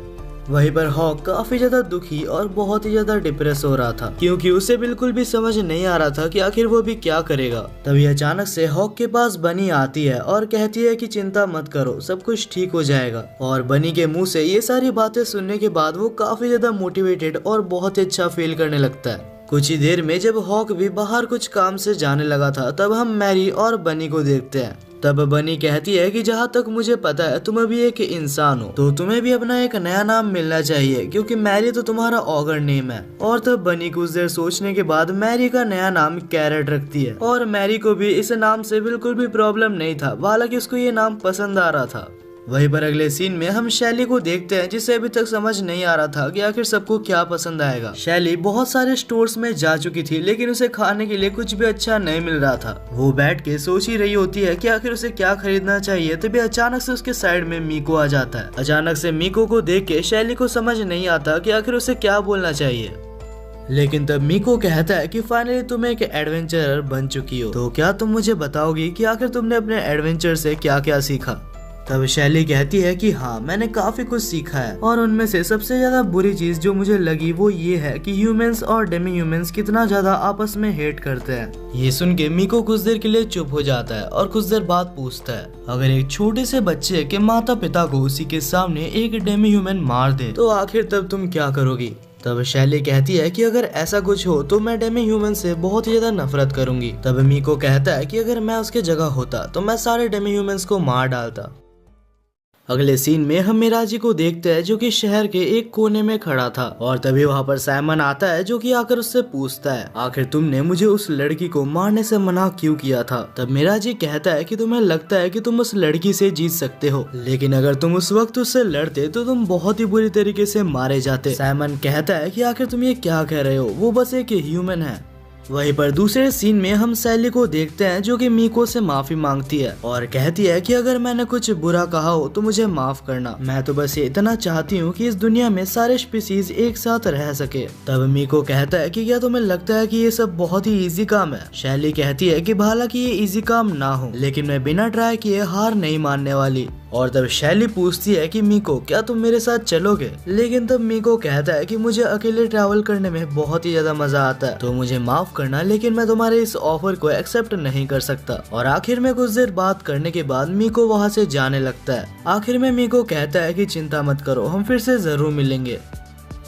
वहीं पर हॉक काफी ज्यादा दुखी और बहुत ही ज्यादा डिप्रेस हो रहा था क्योंकि उसे बिल्कुल भी समझ नहीं आ रहा था कि आखिर वो भी क्या करेगा। तभी अचानक से हॉक के पास बनी आती है और कहती है कि चिंता मत करो, सब कुछ ठीक हो जाएगा। और बनी के मुंह से ये सारी बातें सुनने के बाद वो काफी ज्यादा मोटिवेटेड और बहुत ही अच्छा फील करने लगता है। कुछ ही देर में जब हॉक भी बाहर कुछ काम से जाने लगा था तब हम मैरी और बनी को देखते हैं। तब बनी कहती है कि जहाँ तक मुझे पता है तुम अभी एक इंसान हो तो तुम्हें भी अपना एक नया नाम मिलना चाहिए क्योंकि मैरी तो तुम्हारा ऑगर नेम है। और तब बनी कुछ देर सोचने के बाद मैरी का नया नाम कैरेट रखती है और मैरी को भी इस नाम से बिल्कुल भी प्रॉब्लम नहीं था, हालांकि उसको ये नाम पसंद आ रहा था। वहीं पर अगले सीन में हम शैली को देखते हैं जिसे अभी तक समझ नहीं आ रहा था कि आखिर सबको क्या पसंद आएगा। शैली बहुत सारे स्टोर्स में जा चुकी थी लेकिन उसे खाने के लिए कुछ भी अच्छा नहीं मिल रहा था। वो बैठ के सोच ही रही होती है कि आखिर उसे क्या खरीदना चाहिए, तभी अचानक से उसके साइड में मीको आ जाता है। अचानक से मीको को देख के शैली को समझ नहीं आता कि आखिर उसे क्या बोलना चाहिए। लेकिन तब मीको कहता है कि फाइनली तुम एक एडवेंचरर बन चुकी हो, तो क्या तुम मुझे बताओगी कि आखिर तुमने अपने एडवेंचर से क्या क्या सीखा। तब शैली कहती है कि हाँ, मैंने काफी कुछ सीखा है और उनमें से सबसे ज्यादा बुरी चीज जो मुझे लगी वो ये है कि ह्यूमंस और डेमी ह्यूमंस कितना ज्यादा आपस में हेट करते हैं। ये सुन के मीको कुछ देर के लिए चुप हो जाता है और कुछ देर बाद पूछता है, अगर एक छोटे से बच्चे के माता पिता को उसी के सामने एक डेमी ह्यूमन मार दे तो आखिर तब तुम क्या करोगी। तब शैली कहती है कि अगर ऐसा कुछ हो तो मैं डेमी ह्यूमन से बहुत ही ज्यादा नफरत करूंगी। तब मीको कहता है कि अगर मैं उसके जगह होता तो मैं सारे डेमी ह्यूमंस को मार डालता। अगले सीन में हम मिराजी को देखते हैं जो कि शहर के एक कोने में खड़ा था और तभी वहाँ पर साइमन आता है जो कि आकर उससे पूछता है आखिर तुमने मुझे उस लड़की को मारने से मना क्यों किया था। तब मिराजी कहता है कि तुम्हें लगता है कि तुम उस लड़की से जीत सकते हो, लेकिन अगर तुम उस वक्त उससे लड़ते तो तुम बहुत ही बुरी तरीके से मारे जाते। साइमन कहता है कि आखिर तुम ये क्या कह रहे हो, वो बस एक ह्यूमन है। वहीं पर दूसरे सीन में हम सैली को देखते हैं जो कि मीको से माफी मांगती है और कहती है कि अगर मैंने कुछ बुरा कहा हो तो मुझे माफ करना, मैं तो बस ये इतना चाहती हूँ कि इस दुनिया में सारे स्पीसीज एक साथ रह सके। तब मीको कहता है कि क्या तुम्हें लगता है कि ये सब बहुत ही इजी काम है। शैली कहती है कि हालांकि ये इजी काम ना हो, लेकिन मैं बिना ट्राई किए हार नहीं मानने वाली। और तब शैली पूछती है कि मीको क्या तुम मेरे साथ चलोगे, लेकिन तब मीको कहता है कि मुझे अकेले ट्रैवल करने में बहुत ही ज्यादा मजा आता है, तो मुझे माफ करना, लेकिन मैं तुम्हारे इस ऑफर को एक्सेप्ट नहीं कर सकता। और आखिर में कुछ देर बात करने के बाद मीको वहाँ से जाने लगता है। आखिर में मीको कहता है कि चिंता मत करो, हम फिर से जरूर मिलेंगे।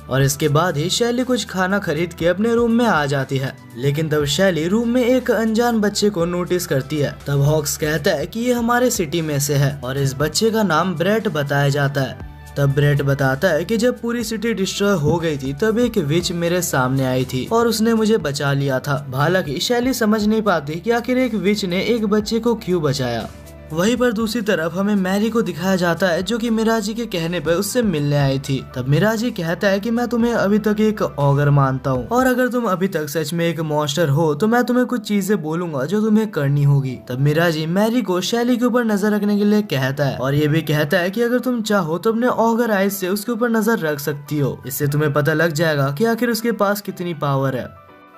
और इसके बाद ही शैली कुछ खाना खरीद के अपने रूम में आ जाती है, लेकिन तब शैली रूम में एक अनजान बच्चे को नोटिस करती है। तब हॉक्स कहता है कि ये हमारे सिटी में से है और इस बच्चे का नाम ब्रेट बताया जाता है। तब ब्रेट बताता है कि जब पूरी सिटी डिस्ट्रॉय हो गई थी तब एक विच मेरे सामने आई थी और उसने मुझे बचा लिया था। हालांकि शैली समझ नहीं पाती कि आखिर एक विच ने एक बच्चे को क्यों बचाया। वहीं पर दूसरी तरफ हमें मैरी को दिखाया जाता है जो कि मिराजी के कहने पर उससे मिलने आई थी। तब मिराजी कहता है कि मैं तुम्हें अभी तक एक ऑगर मानता हूँ और अगर तुम अभी तक सच में एक मॉन्स्टर हो तो मैं तुम्हें कुछ चीजें बोलूंगा जो तुम्हें करनी होगी। तब मिराजी मैरी को शैली के ऊपर नजर रखने के लिए कहता है और ये भी कहता है कि अगर तुम चाहो तो अपने ऑगर आइज से उसके ऊपर नजर रख सकती हो, इससे तुम्हें पता लग जाएगा कि आखिर उसके पास कितनी पावर है।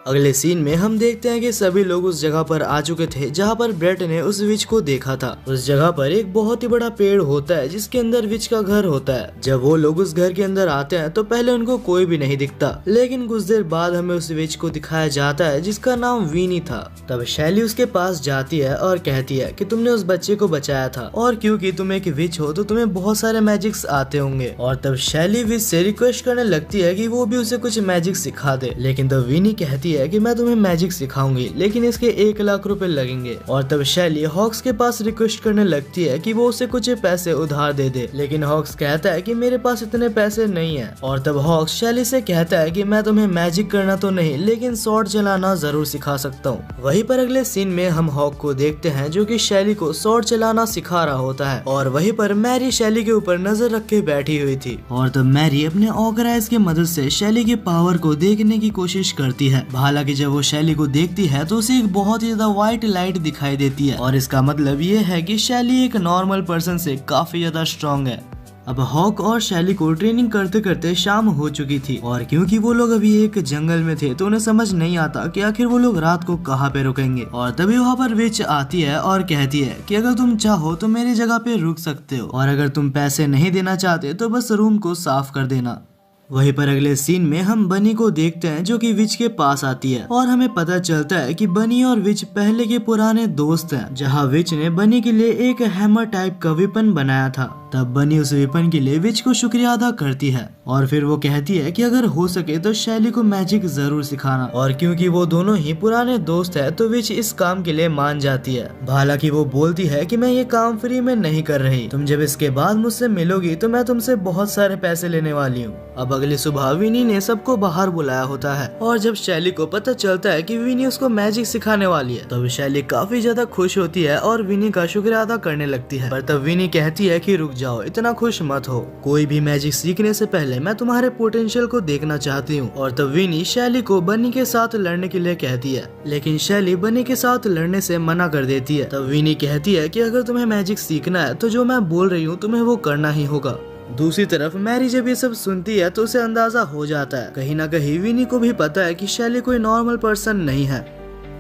अगले सीन में हम देखते हैं कि सभी लोग उस जगह पर आ चुके थे जहाँ पर ब्रेट ने उस विच को देखा था। उस जगह पर एक बहुत ही बड़ा पेड़ होता है जिसके अंदर विच का घर होता है। जब वो लोग उस घर के अंदर आते हैं तो पहले उनको कोई भी नहीं दिखता, लेकिन कुछ देर बाद हमें उस विच को दिखाया जाता है जिसका नाम वीनी था। तब शैली उसके पास जाती है और कहती है कि तुमने उस बच्चे को बचाया था और क्योंकि तुम एक विच हो तो तुम्हें बहुत सारे मैजिक्स आते होंगे। और तब शैली विच से रिक्वेस्ट करने लगती है कि वो भी उसे कुछ मैजिक सिखा दे, लेकिन तब वीनी कहती है कि मैं तुम्हें मैजिक सिखाऊंगी, लेकिन इसके 1 लाख रुपए लगेंगे। और तब शैली हॉक्स के पास रिक्वेस्ट करने लगती है कि वो उसे कुछ पैसे उधार दे दे, लेकिन हॉक्स कहता है कि मेरे पास इतने पैसे नहीं है। और तब हॉक्स शैली से कहता है कि मैं तुम्हें मैजिक करना तो नहीं, लेकिन स्वॉर्ड चलाना जरूर सिखा सकता हूँ। वहीं पर अगले सीन में हम हॉक को देखते हैं जो कि शैली को स्वॉर्ड चलाना सिखा रहा होता है और वहीं पर मैरी शैली के ऊपर नजर रख के बैठी हुई थी। और तब मैरी अपने ऑगर आइज की मदद से शैली के पावर को देखने की कोशिश करती है। हालांकि जब वो शैली को देखती है तो उसे एक बहुत ही ज्यादा व्हाइट लाइट दिखाई देती है और इसका मतलब ये है कि शैली एक नॉर्मल पर्सन से काफी ज्यादा स्ट्रॉन्ग है। अब हॉक और शैली को ट्रेनिंग करते करते शाम हो चुकी थी और क्योंकि वो लोग अभी एक जंगल में थे तो उन्हें समझ नहीं आता कि आखिर वो लोग रात को कहाँ पे रुकेंगे। और तभी वहाँ पर विच आती है और कहती है कि अगर तुम चाहो तो मेरी जगह पे रुक सकते हो और अगर तुम पैसे नहीं देना चाहते तो बस रूम को साफ कर देना। वहीं पर अगले सीन में हम बनी को देखते हैं जो कि विच के पास आती है और हमें पता चलता है कि बनी और विच पहले के पुराने दोस्त हैं, जहां विच ने बनी के लिए एक हैमर टाइप का वेपन बनाया था। तब बनी उस वेपन के लिए विच को शुक्रिया अदा करती है और फिर वो कहती है कि अगर हो सके तो शैली को मैजिक जरूर सिखाना। और क्योंकि वो दोनों ही पुराने दोस्त है तो विच इस काम के लिए मान जाती है। हालांकि वो बोलती है कि मैं ये काम फ्री में नहीं कर रही, तुम जब इसके बाद मुझसे मिलोगी तो मैं तुमसे बहुत सारे पैसे लेने वाली हूँ। अब अगली सुबह विनी ने सबको बाहर बुलाया होता है और जब शैली को पता चलता है कि विनी उसको मैजिक सिखाने वाली है तब शैली काफी ज्यादा खुश होती है और विनी का शुक्रिया अदा करने लगती है। पर तब विनी कहती है कि रुक जाओ, इतना खुश मत हो, कोई भी मैजिक सीखने से पहले मैं तुम्हारे पोटेंशियल को देखना चाहती हूँ। और तब विनी शैली को बनी के साथ लड़ने के लिए कहती है, लेकिन शैली बनी के साथ लड़ने से मना कर देती है। तब विनी कहती है कि अगर तुम्हें मैजिक सीखना है तो जो मैं बोल रही हूँ तुम्हें वो करना ही होगा। दूसरी तरफ मैरी जब ये सब सुनती है तो उसे अंदाजा हो जाता है कहीं ना कहीं विनी को भी पता है कि शैली कोई नॉर्मल पर्सन नहीं है।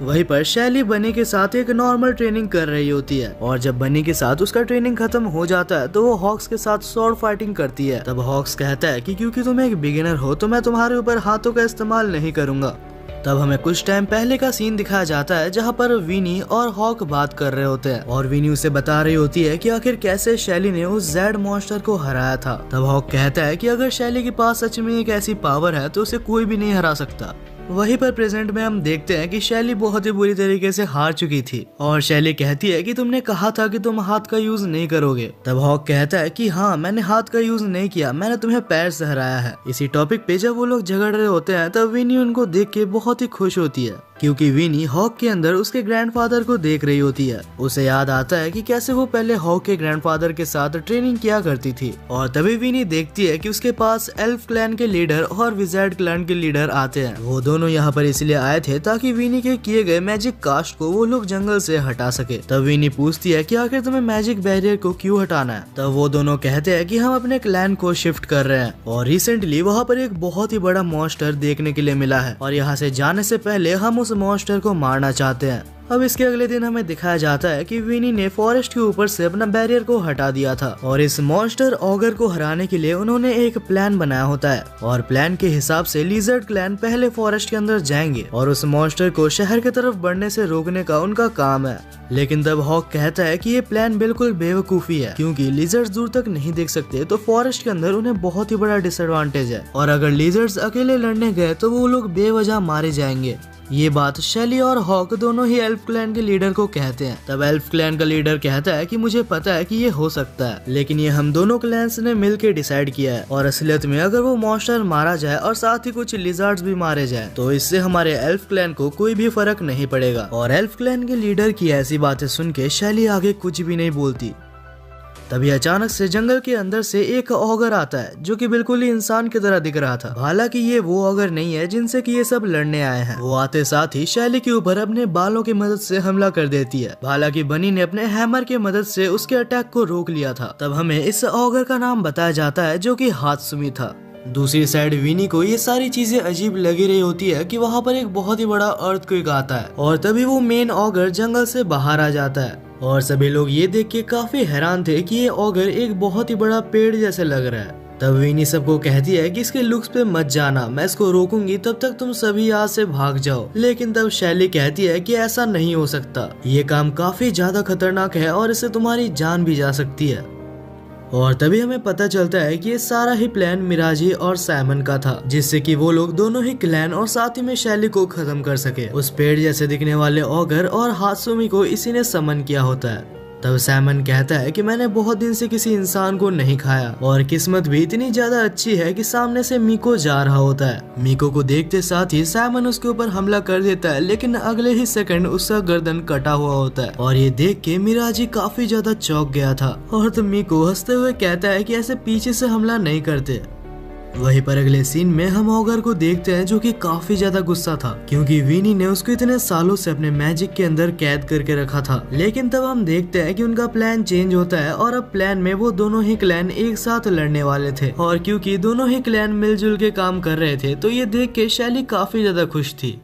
वहीं पर शैली बनी के साथ एक नॉर्मल ट्रेनिंग कर रही होती है और जब बनी के साथ उसका ट्रेनिंग खत्म हो जाता है तो वो हॉक्स के साथ स्वॉर्ड फाइटिंग करती है। तब हॉक्स कहता है कि क्योंकि तुम एक बिगिनर हो तो मैं तुम्हारे ऊपर हाथों का इस्तेमाल नहीं करूंगा। तब हमें कुछ टाइम पहले का सीन दिखाया जाता है जहाँ पर विनी और हॉक बात कर रहे होते हैं और विनी उसे बता रही होती है कि आखिर कैसे शैली ने उस जेड मॉन्स्टर को हराया था। तब हॉक कहता है कि अगर शैली के पास सच में एक ऐसी पावर है तो उसे कोई भी नहीं हरा सकता। वहीं पर प्रेजेंट में हम देखते हैं कि शैली बहुत ही बुरी तरीके से हार चुकी थी और शैली कहती है कि तुमने कहा था कि तुम हाथ का यूज नहीं करोगे। तब हॉक कहता है कि हाँ, मैंने हाथ का यूज नहीं किया, मैंने तुम्हें पैर से हराया है। इसी टॉपिक पे जब वो लोग झगड़ रहे होते हैं तब विनी उनको देख के बहुत ही खुश होती है, क्योंकि विनी हॉक के अंदर उसके ग्रैंडफादर को देख रही होती है। उसे याद आता है कि कैसे वो पहले हॉक के ग्रैंडफादर के साथ ट्रेनिंग किया करती थी। और तभी विनी देखती है कि उसके पास एल्फ क्लैन के लीडर और विजार्ड क्लैन के लीडर आते हैं। वो दोनों यहाँ पर इसलिए आए थे ताकि विनी के किए गए मैजिक कास्ट को वो लोग जंगल से हटा सके। तब विनी पूछती है कि आखिर तुम्हें मैजिक बैरियर को क्यों हटाना है। तब वो दोनों कहते हैं कि हम अपने क्लैन को शिफ्ट कर रहे हैं और रिसेंटली वहाँ पर एक बहुत ही बड़ा मॉन्स्टर देखने के लिए मिला है और यहाँ से जाने से पहले हम उस मॉन्स्टर को मारना चाहते हैं। अब इसके अगले दिन हमें दिखाया जाता है कि विनी ने फॉरेस्ट के ऊपर से अपना बैरियर को हटा दिया था और इस मॉन्स्टर ऑगर को हराने के लिए उन्होंने एक प्लान बनाया होता है और प्लान के हिसाब से लिजर्ड क्लैन पहले फॉरेस्ट के अंदर जाएंगे और उस मॉन्स्टर को शहर की तरफ बढ़ने से रोकने का उनका काम है। लेकिन तब हॉक कहता है कि ये प्लान बिल्कुल बेवकूफी है, क्योंकि लिजर्ड्स दूर तक नहीं देख सकते तो फॉरेस्ट के अंदर उन्हें बहुत ही बड़ा डिसएडवांटेज है और अगर लिजर्ड्स अकेले लड़ने गए तो वो लोग बेवजह मारे जाएंगे। ये बात शैली और हॉक दोनों ही एल्फ क्लैन के लीडर को कहते हैं। तब एल्फ क्लैन का लीडर कहता है कि मुझे पता है कि ये हो सकता है, लेकिन ये हम दोनों क्लैन्स ने मिलकर डिसाइड किया है और असलियत में अगर वो मॉन्स्टर मारा जाए और साथ ही कुछ लिजर्ड्स भी मारे जाए तो इससे हमारे एल्फ क्लैन को कोई भी फर्क नहीं पड़ेगा। और एल्फ क्लैन के लीडर की ऐसी बातें सुन के शैली आगे कुछ भी नहीं बोलती। तभी अचानक से जंगल के अंदर से एक ऑगर आता है जो कि बिल्कुल ही इंसान की तरह दिख रहा था। हालांकि ये वो ऑगर नहीं है जिनसे कि ये सब लड़ने आए हैं। वो आते साथ ही शैली के ऊपर अपने बालों की मदद से हमला कर देती है। हालांकि बनी ने अपने हैमर की मदद से उसके अटैक को रोक लिया था। तब हमें इस ऑगर का नाम बताया जाता है जो कि हात्सुमी था। दूसरी साइड विनी को ये सारी चीजें अजीब लगी रही होती है कि वहाँ पर एक बहुत ही बड़ा अर्थक्वेक आता है और तभी वो मेन ऑगर जंगल से बाहर आ जाता है और सभी लोग ये देख के काफी हैरान थे कि ये ऑगर एक बहुत ही बड़ा पेड़ जैसे लग रहा है। तब विनी सबको कहती है कि इसके लुक्स पे मत जाना, मैं इसको रोकूंगी, तब तक तुम सभी यहाँ से भाग जाओ। लेकिन तब शैली कहती है कि ऐसा नहीं हो सकता, ये काम काफी ज्यादा खतरनाक है और इससे तुम्हारी जान भी जा सकती है। और तभी हमें पता चलता है कि ये सारा ही प्लान मिराजी और सैमन का था, जिससे कि वो लोग दोनों ही क्लैन और साथ ही में शैली को खत्म कर सके। उस पेड़ जैसे दिखने वाले ऑगर और हात्सुमी को इसी ने समन किया होता है। तब सैमन कहता है कि मैंने बहुत दिन से किसी इंसान को नहीं खाया और किस्मत भी इतनी ज्यादा अच्छी है कि सामने से मीको जा रहा होता है। मीको को देखते साथ ही सैमन उसके ऊपर हमला कर देता है, लेकिन अगले ही सेकंड उसका गर्दन कटा हुआ होता है और ये देख के मिराजी काफी ज्यादा चौंक गया था। और तब मीको हंसते हुए कहता है कि ऐसे पीछे से हमला नहीं करते। वहीं पर अगले सीन में हम ऑगर को देखते हैं जो कि काफी ज्यादा गुस्सा था, क्योंकि विनी ने उसको इतने सालों से अपने मैजिक के अंदर कैद करके रखा था। लेकिन तब हम देखते हैं कि उनका प्लान चेंज होता है और अब प्लान में वो दोनों ही क्लैन एक साथ लड़ने वाले थे और क्योंकि दोनों ही क्लैन मिलजुल के काम कर रहे थे तो ये देख के शैली काफी ज्यादा खुश थी।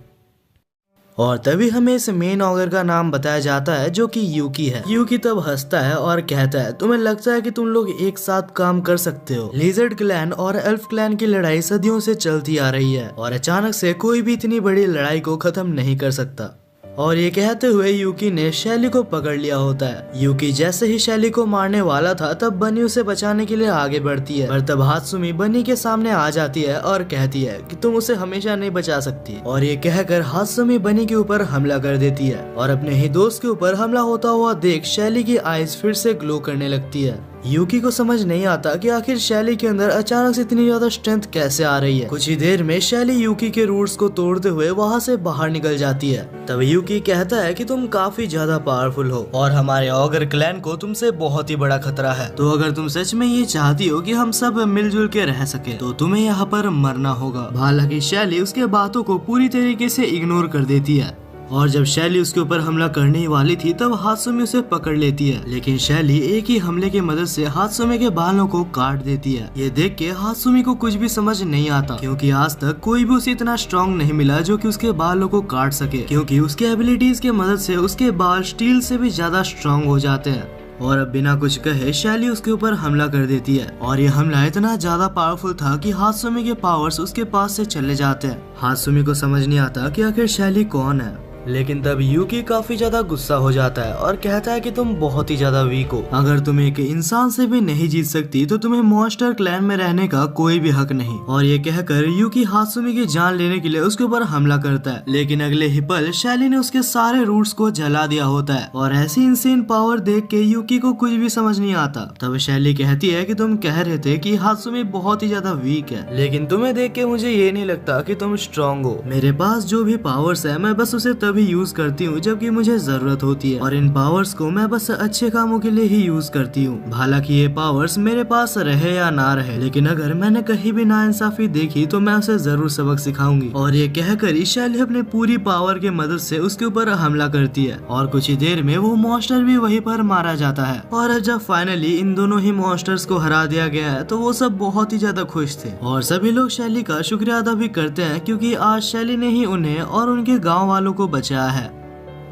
और तभी हमें इस मेन ऑगर का नाम बताया जाता है जो कि यूकी है। यूकी तब हंसता है और कहता है तुम्हें लगता है कि तुम लोग एक साथ काम कर सकते हो। लिजर्ड क्लैन और एल्फ क्लैन की लड़ाई सदियों से चलती आ रही है और अचानक से कोई भी इतनी बड़ी लड़ाई को खत्म नहीं कर सकता। और ये कहते हुए यूकी ने शैली को पकड़ लिया होता है। यूकी जैसे ही शैली को मारने वाला था तब बनी उसे बचाने के लिए आगे बढ़ती है, पर तब हात्सुमी बनी के सामने आ जाती है और कहती है कि तुम उसे हमेशा नहीं बचा सकती। और ये कहकर हात्सुमी बनी के ऊपर हमला कर देती है और अपने ही दोस्त के ऊपर हमला होता हुआ देख शैली की आईज फिर से ग्लो करने लगती है। यूकी को समझ नहीं आता कि आखिर शैली के अंदर अचानक से इतनी ज्यादा स्ट्रेंथ कैसे आ रही है। कुछ ही देर में शैली यूकी के रूट्स को तोड़ते हुए वहाँ से बाहर निकल जाती है। तब यूकी कहता है कि तुम काफी ज्यादा पावरफुल हो और हमारे ऑगर क्लैन को तुमसे बहुत ही बड़ा खतरा है, तो अगर तुम सच में ये चाहती हो कि हम सब मिलजुल के रह सके तो तुम्हें यहाँ पर मरना होगा। हालांकि शैली उसके बातों को पूरी तरीके से इग्नोर कर देती है और जब शैली उसके ऊपर हमला करने वाली थी तब हात्सुमी उसे पकड़ लेती है, लेकिन शैली एक ही हमले की मदद से हात्सुमी के बालों को काट देती है। ये देख के हात्सुमी को कुछ भी समझ नहीं आता, क्योंकि आज तक कोई भी उसे इतना स्ट्रॉन्ग नहीं मिला जो कि उसके बालों को काट सके, क्योंकि उसके एबिलिटीज की मदद से उसके बाल स्टील से भी ज्यादा स्ट्रॉन्ग हो जाते हैं। और अब बिना कुछ कहे शैली उसके ऊपर हमला कर देती है और ये हमला इतना ज्यादा पावरफुल था कि हात्सुमी के पावर्स उसके पास से चले जाते हैं। हात्सुमी को समझ नहीं आता कि आखिर शैली कौन है लेकिन तब यूकी काफी ज्यादा गुस्सा हो जाता है और कहता है कि तुम बहुत ही ज्यादा वीक हो, अगर तुम एक इंसान से भी नहीं जीत सकती तो तुम्हें मॉन्स्टर क्लैन में रहने का कोई भी हक नहीं। और ये कहकर यूकी हात्सुमी की जान लेने के लिए उसके ऊपर हमला करता है, लेकिन अगले ही पल शैली ने उसके सारे रूट्स को जला दिया होता है। और ऐसी इंसेन पावर देख के यूकी को कुछ भी समझ नहीं आता। तब शैली कहती है कि तुम कह रहे थे कि हात्सुमी बहुत ही ज्यादा वीक है, लेकिन तुम्हें देख के मुझे ये नहीं लगता कि तुम स्ट्रॉन्ग हो। मेरे पास जो भी पावर्स है मैं बस उसे तभी यूज करती हूँ जबकि मुझे जरूरत होती है, और इन पावर्स को मैं बस अच्छे कामों के लिए ही यूज करती हूँ। हालांकि ये पावर्स मेरे पास रहे या ना रहे, लेकिन अगर मैंने कहीं भी नाइंसाफी देखी तो मैं उसे जरूर सबक सिखाऊंगी। और ये कहकर शैली अपने पूरी पावर के मदद से उसके ऊपर हमला करती है और कुछ ही देर में वो मॉन्स्टर भी वहीं पर मारा जाता है। और जब फाइनली इन दोनों ही मॉन्स्टर्स को हरा दिया गया है तो वो सब बहुत ही ज्यादा खुश थे और सभी लोग शैली का शुक्रिया अदा भी करते हैं, क्योंकि आज शैली ने ही उन्हें और उनके गाँव वालों को बचाया है।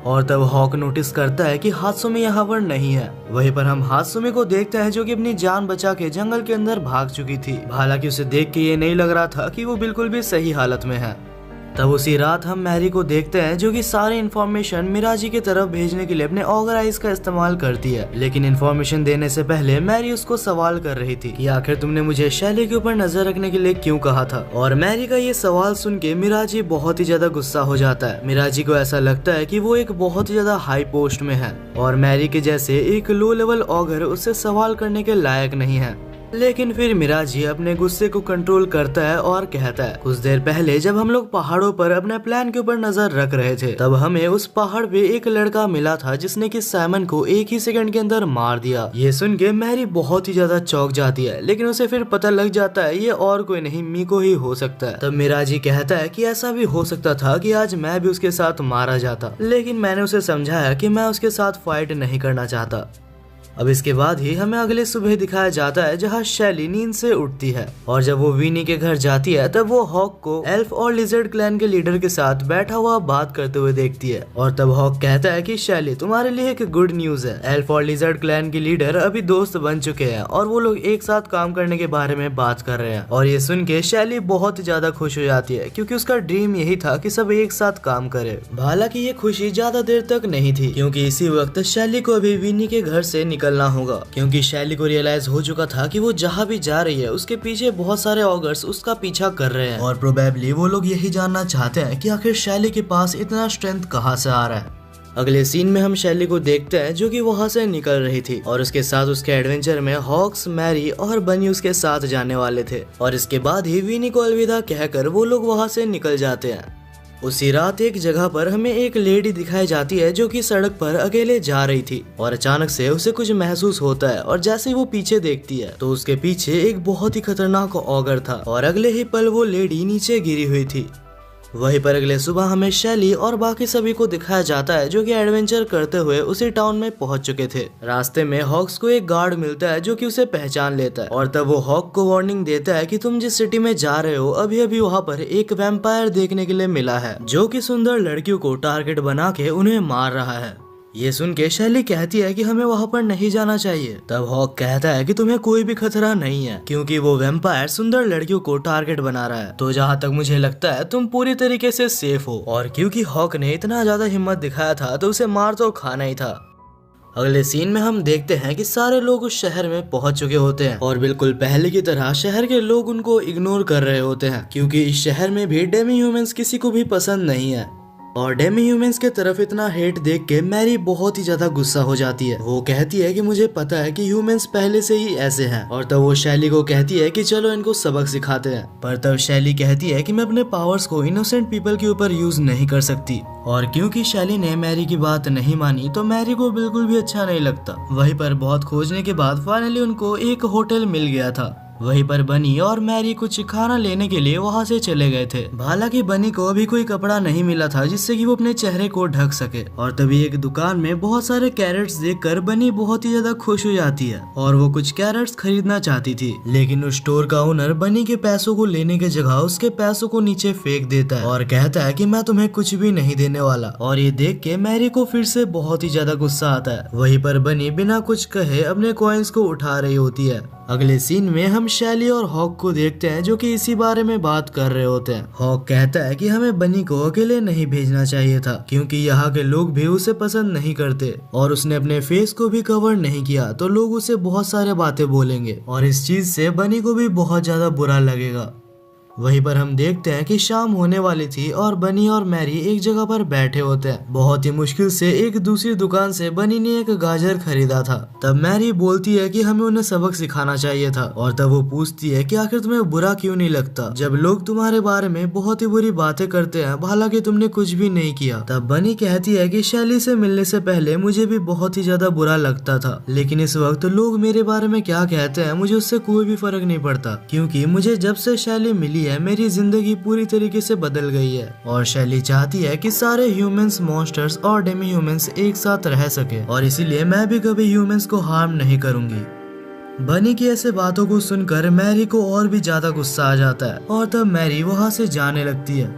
और तब हॉक नोटिस करता है कि हात्सुमी यहाँ पर नहीं है। वहीं पर हम हात्सुमी को देखते हैं जो कि अपनी जान बचा के जंगल के अंदर भाग चुकी थी। हालांकि उसे देख के ये नहीं लग रहा था कि वो बिल्कुल भी सही हालत में है। तब उसी रात हम मैरी को देखते हैं जो कि सारी इन्फॉर्मेशन मिराजी की तरफ भेजने के लिए अपने ऑगर आइज का इस्तेमाल करती है, लेकिन इन्फॉर्मेशन देने से पहले मैरी उसको सवाल कर रही थी कि आखिर तुमने मुझे शैली के ऊपर नजर रखने के लिए क्यों कहा था। और मैरी का ये सवाल सुन के मिराजी बहुत ही ज्यादा गुस्सा हो जाता है। मिराजी को ऐसा लगता है कि वो एक बहुत ही ज्यादा हाई पोस्ट में है और मैरी के जैसे एक लो लेवल ऑगर उससे सवाल करने के लायक नहीं है। लेकिन फिर मिराजी अपने गुस्से को कंट्रोल करता है और कहता है, कुछ देर पहले जब हम लोग पहाड़ों पर अपने प्लान के ऊपर नजर रख रहे थे तब हमें उस पहाड़ पे एक लड़का मिला था जिसने कि साइमन को एक ही सेकंड के अंदर मार दिया। ये सुन के मैरी बहुत ही ज्यादा चौंक जाती है, लेकिन उसे फिर पता लग जाता है ये और कोई नहीं मीको ही हो सकता है। तब मिराजी कहता है कि ऐसा भी हो सकता था कि आज मैं भी उसके साथ मारा जाता, लेकिन मैंने उसे समझाया कि मैं उसके साथ फाइट नहीं करना चाहता। अब इसके बाद ही हमें अगले सुबह दिखाया जाता है जहाँ शैली नींद से उठती है और जब वो विनी के घर जाती है तब वो हॉक को एल्फ और लिजर्ड क्लैन के लीडर के साथ बैठा हुआ बात करते हुए देखती है। और तब हॉक कहता है कि शैली तुम्हारे लिए एक गुड न्यूज है, एल्फ और लिजर्ड क्लैन के लीडर अभी दोस्त बन चुके हैं और वो लोग एक साथ काम करने के बारे में बात कर रहे हैं। और ये सुन के शैली बहुत ज्यादा खुश हो जाती है क्योंकि उसका ड्रीम यही था कि सब एक साथ काम करे। हालांकि ये खुशी ज्यादा देर तक नहीं थी क्योंकि इसी वक्त शैली को अभी विनी के घर से निकलना होगा, क्योंकि शैली को रियलाइज हो चुका था कि वो जहाँ भी जा रही है उसके पीछे बहुत सारे ऑगर्स उसका पीछा कर रहे हैं और प्रोबेबली वो लोग यही जानना चाहते हैं कि आखिर शैली के पास इतना स्ट्रेंथ कहाँ से आ रहा है। अगले सीन में हम शैली को देखते हैं जो कि वहाँ से निकल रही थी और उसके साथ उसके एडवेंचर में हॉक्स, मैरी और बनी उसके साथ जाने वाले थे। और इसके बाद ही विनी को अलविदा कहकर वो लोग वहाँ से निकल जाते हैं। उसी रात एक जगह पर हमें एक लेडी दिखाई जाती है जो कि सड़क पर अकेले जा रही थी और अचानक से उसे कुछ महसूस होता है और जैसे ही वो पीछे देखती है तो उसके पीछे एक बहुत ही खतरनाक ऑगर था और अगले ही पल वो लेडी नीचे गिरी हुई थी। वहीं पर अगले सुबह हमें शैली और बाकी सभी को दिखाया जाता है जो कि एडवेंचर करते हुए उसी टाउन में पहुंच चुके थे। रास्ते में हॉक्स को एक गार्ड मिलता है जो कि उसे पहचान लेता है और तब वो हॉक को वार्निंग देता है कि तुम जिस सिटी में जा रहे हो अभी अभी वहाँ पर एक वैम्पायर देखने के लिए मिला है जो कि सुंदर लड़कियों को टारगेट बना के उन्हें मार रहा है। ये सुन के शैली कहती है कि हमें वहाँ पर नहीं जाना चाहिए। तब हॉक कहता है कि तुम्हें कोई भी खतरा नहीं है क्योंकि वो वैम्पायर सुंदर लड़कियों को टारगेट बना रहा है, तो जहाँ तक मुझे लगता है तुम पूरी तरीके से सेफ हो। और क्योंकि हॉक ने इतना ज्यादा हिम्मत दिखाया था तो उसे मार तो खाना ही था। अगले सीन में हम देखते हैं कि सारे लोग उस शहर में पहुंच चुके होते हैं और बिल्कुल पहले की तरह शहर के लोग उनको इग्नोर कर रहे होते हैं क्योंकि इस शहर में भी डेमी ह्यूमंस किसी को भी पसंद नहीं है। और डेमी ह्यूमंस के तरफ इतना हेट देख के मैरी बहुत ही ज्यादा गुस्सा हो जाती है। वो कहती है कि मुझे पता है कि ह्यूमंस पहले से ही ऐसे हैं। और तब वो शैली को कहती है कि चलो इनको सबक सिखाते हैं। पर तब शैली कहती है कि मैं अपने पावर्स को इनोसेंट पीपल के ऊपर यूज नहीं कर सकती। और क्योंकि शैली ने मैरी की बात नहीं मानी तो मैरी को बिल्कुल भी अच्छा नहीं लगता। वहीं पर बहुत खोजने के बाद फाइनली उनको एक होटल मिल गया था। वहीं पर बनी और मैरी कुछ खाना लेने के लिए वहां से चले गए थे। हालांकि बनी को अभी कोई कपड़ा नहीं मिला था जिससे कि वो अपने चेहरे को ढक सके। और तभी एक दुकान में बहुत सारे कैरेट्स देखकर बनी बहुत ही ज्यादा खुश हो जाती है और वो कुछ कैरेट्स खरीदना चाहती थी, लेकिन उस स्टोर का ओनर बनी के पैसों को लेने के जगह उसके पैसों को नीचे फेंक देता है और कहता है कि मैं तुम्हें कुछ भी नहीं देने वाला। और ये देख के मैरी को फिर से बहुत ही ज्यादा गुस्सा आता है। वहीं पर बनी बिना कुछ कहे अपने कॉइन्स को उठा रही होती है। अगले सीन में हम हम शैली और हॉक को देखते हैं जो कि इसी बारे में बात कर रहे होते हैं। हॉक कहता है कि हमें बनी को अकेले नहीं भेजना चाहिए था क्योंकि यहाँ के लोग भी उसे पसंद नहीं करते और उसने अपने फेस को भी कवर नहीं किया तो लोग उसे बहुत सारे बातें बोलेंगे और इस चीज से बनी को भी बहुत ज्यादा बुरा लगेगा। वहीं पर हम देखते हैं कि शाम होने वाली थी और बनी और मैरी एक जगह पर बैठे होते हैं। बहुत ही मुश्किल से एक दूसरी दुकान से बनी ने एक गाजर खरीदा था। तब मैरी बोलती है कि हमें उन्हें सबक सिखाना चाहिए था और तब वो पूछती है कि आखिर तुम्हें बुरा क्यों नहीं लगता जब लोग तुम्हारे बारे में बहुत ही बुरी बातें करते हैं, हालांकि तुमने कुछ भी नहीं किया। तब बनी कहती है कि शैली से मिलने से पहले मुझे भी बहुत ही ज्यादा बुरा लगता था, लेकिन इस वक्त लोग मेरे बारे में क्या कहते हैं मुझे उससे कोई भी फर्क नहीं पड़ता क्योंकि मुझे जब से शैली मिली है मेरी जिंदगी पूरी तरीके से बदल गई है और शैली चाहती है कि सारे ह्यूमंस, मॉन्स्टर्स और डेमी ह्यूमंस एक साथ रह सके और इसीलिए मैं भी कभी ह्यूमंस को हार्म नहीं करूंगी। बनी की ऐसे बातों को सुनकर मैरी को और भी ज्यादा गुस्सा आ जाता है और तब मैरी वहाँ से जाने लगती है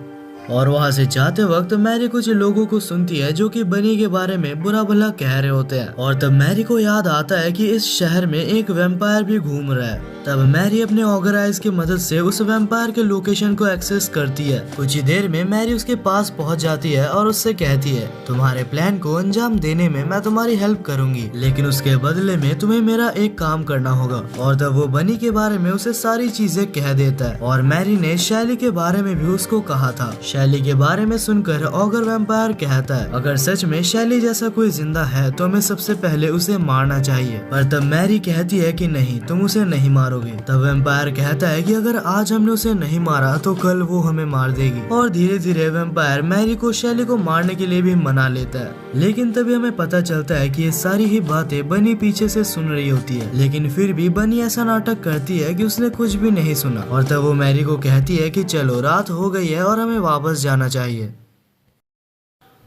और वहाँ से जाते वक्त मैरी कुछ लोगों को सुनती है जो कि बनी के बारे में बुरा भला कह रहे होते हैं और तब मैरी को याद आता है कि इस शहर में एक वैम्पायर भी घूम रहा है। तब मैरी अपने ऑगर आइज की मदद से उस वैम्पायर के लोकेशन को एक्सेस करती है। कुछ ही देर में मैरी उसके पास पहुंच जाती है और उससे कहती है तुम्हारे प्लान को अंजाम देने में मैं तुम्हारी हेल्प करूंगी, लेकिन उसके बदले में तुम्हें मेरा एक काम करना होगा। और तब वो बनी के बारे में उसे सारी चीजें कह देता है और मैरी ने शैली के बारे में भी उसको कहा था। शैली के बारे में सुनकर ऑगर वैम्पायर कहता है अगर सच में शैली जैसा कोई जिंदा है तो हमें सबसे पहले उसे मारना चाहिए। पर तब मैरी कहती है कि नहीं, तुम उसे नहीं मारोगे। तब वैम्पायर कहता है कि अगर आज हमने उसे नहीं मारा तो कल वो हमें मार देगी और धीरे धीरे वैम्पायर मैरी को शैली को मारने के लिए भी मना लेता है। लेकिन तभी हमें पता चलता है कि ये सारी ही बातें बनी पीछे से सुन रही होती है, लेकिन फिर भी बनी ऐसा नाटक करती है कि उसने कुछ भी नहीं सुना और तब वो मैरी को कहती है कि चलो रात हो गई है और हमें वापस जाना चाहिए।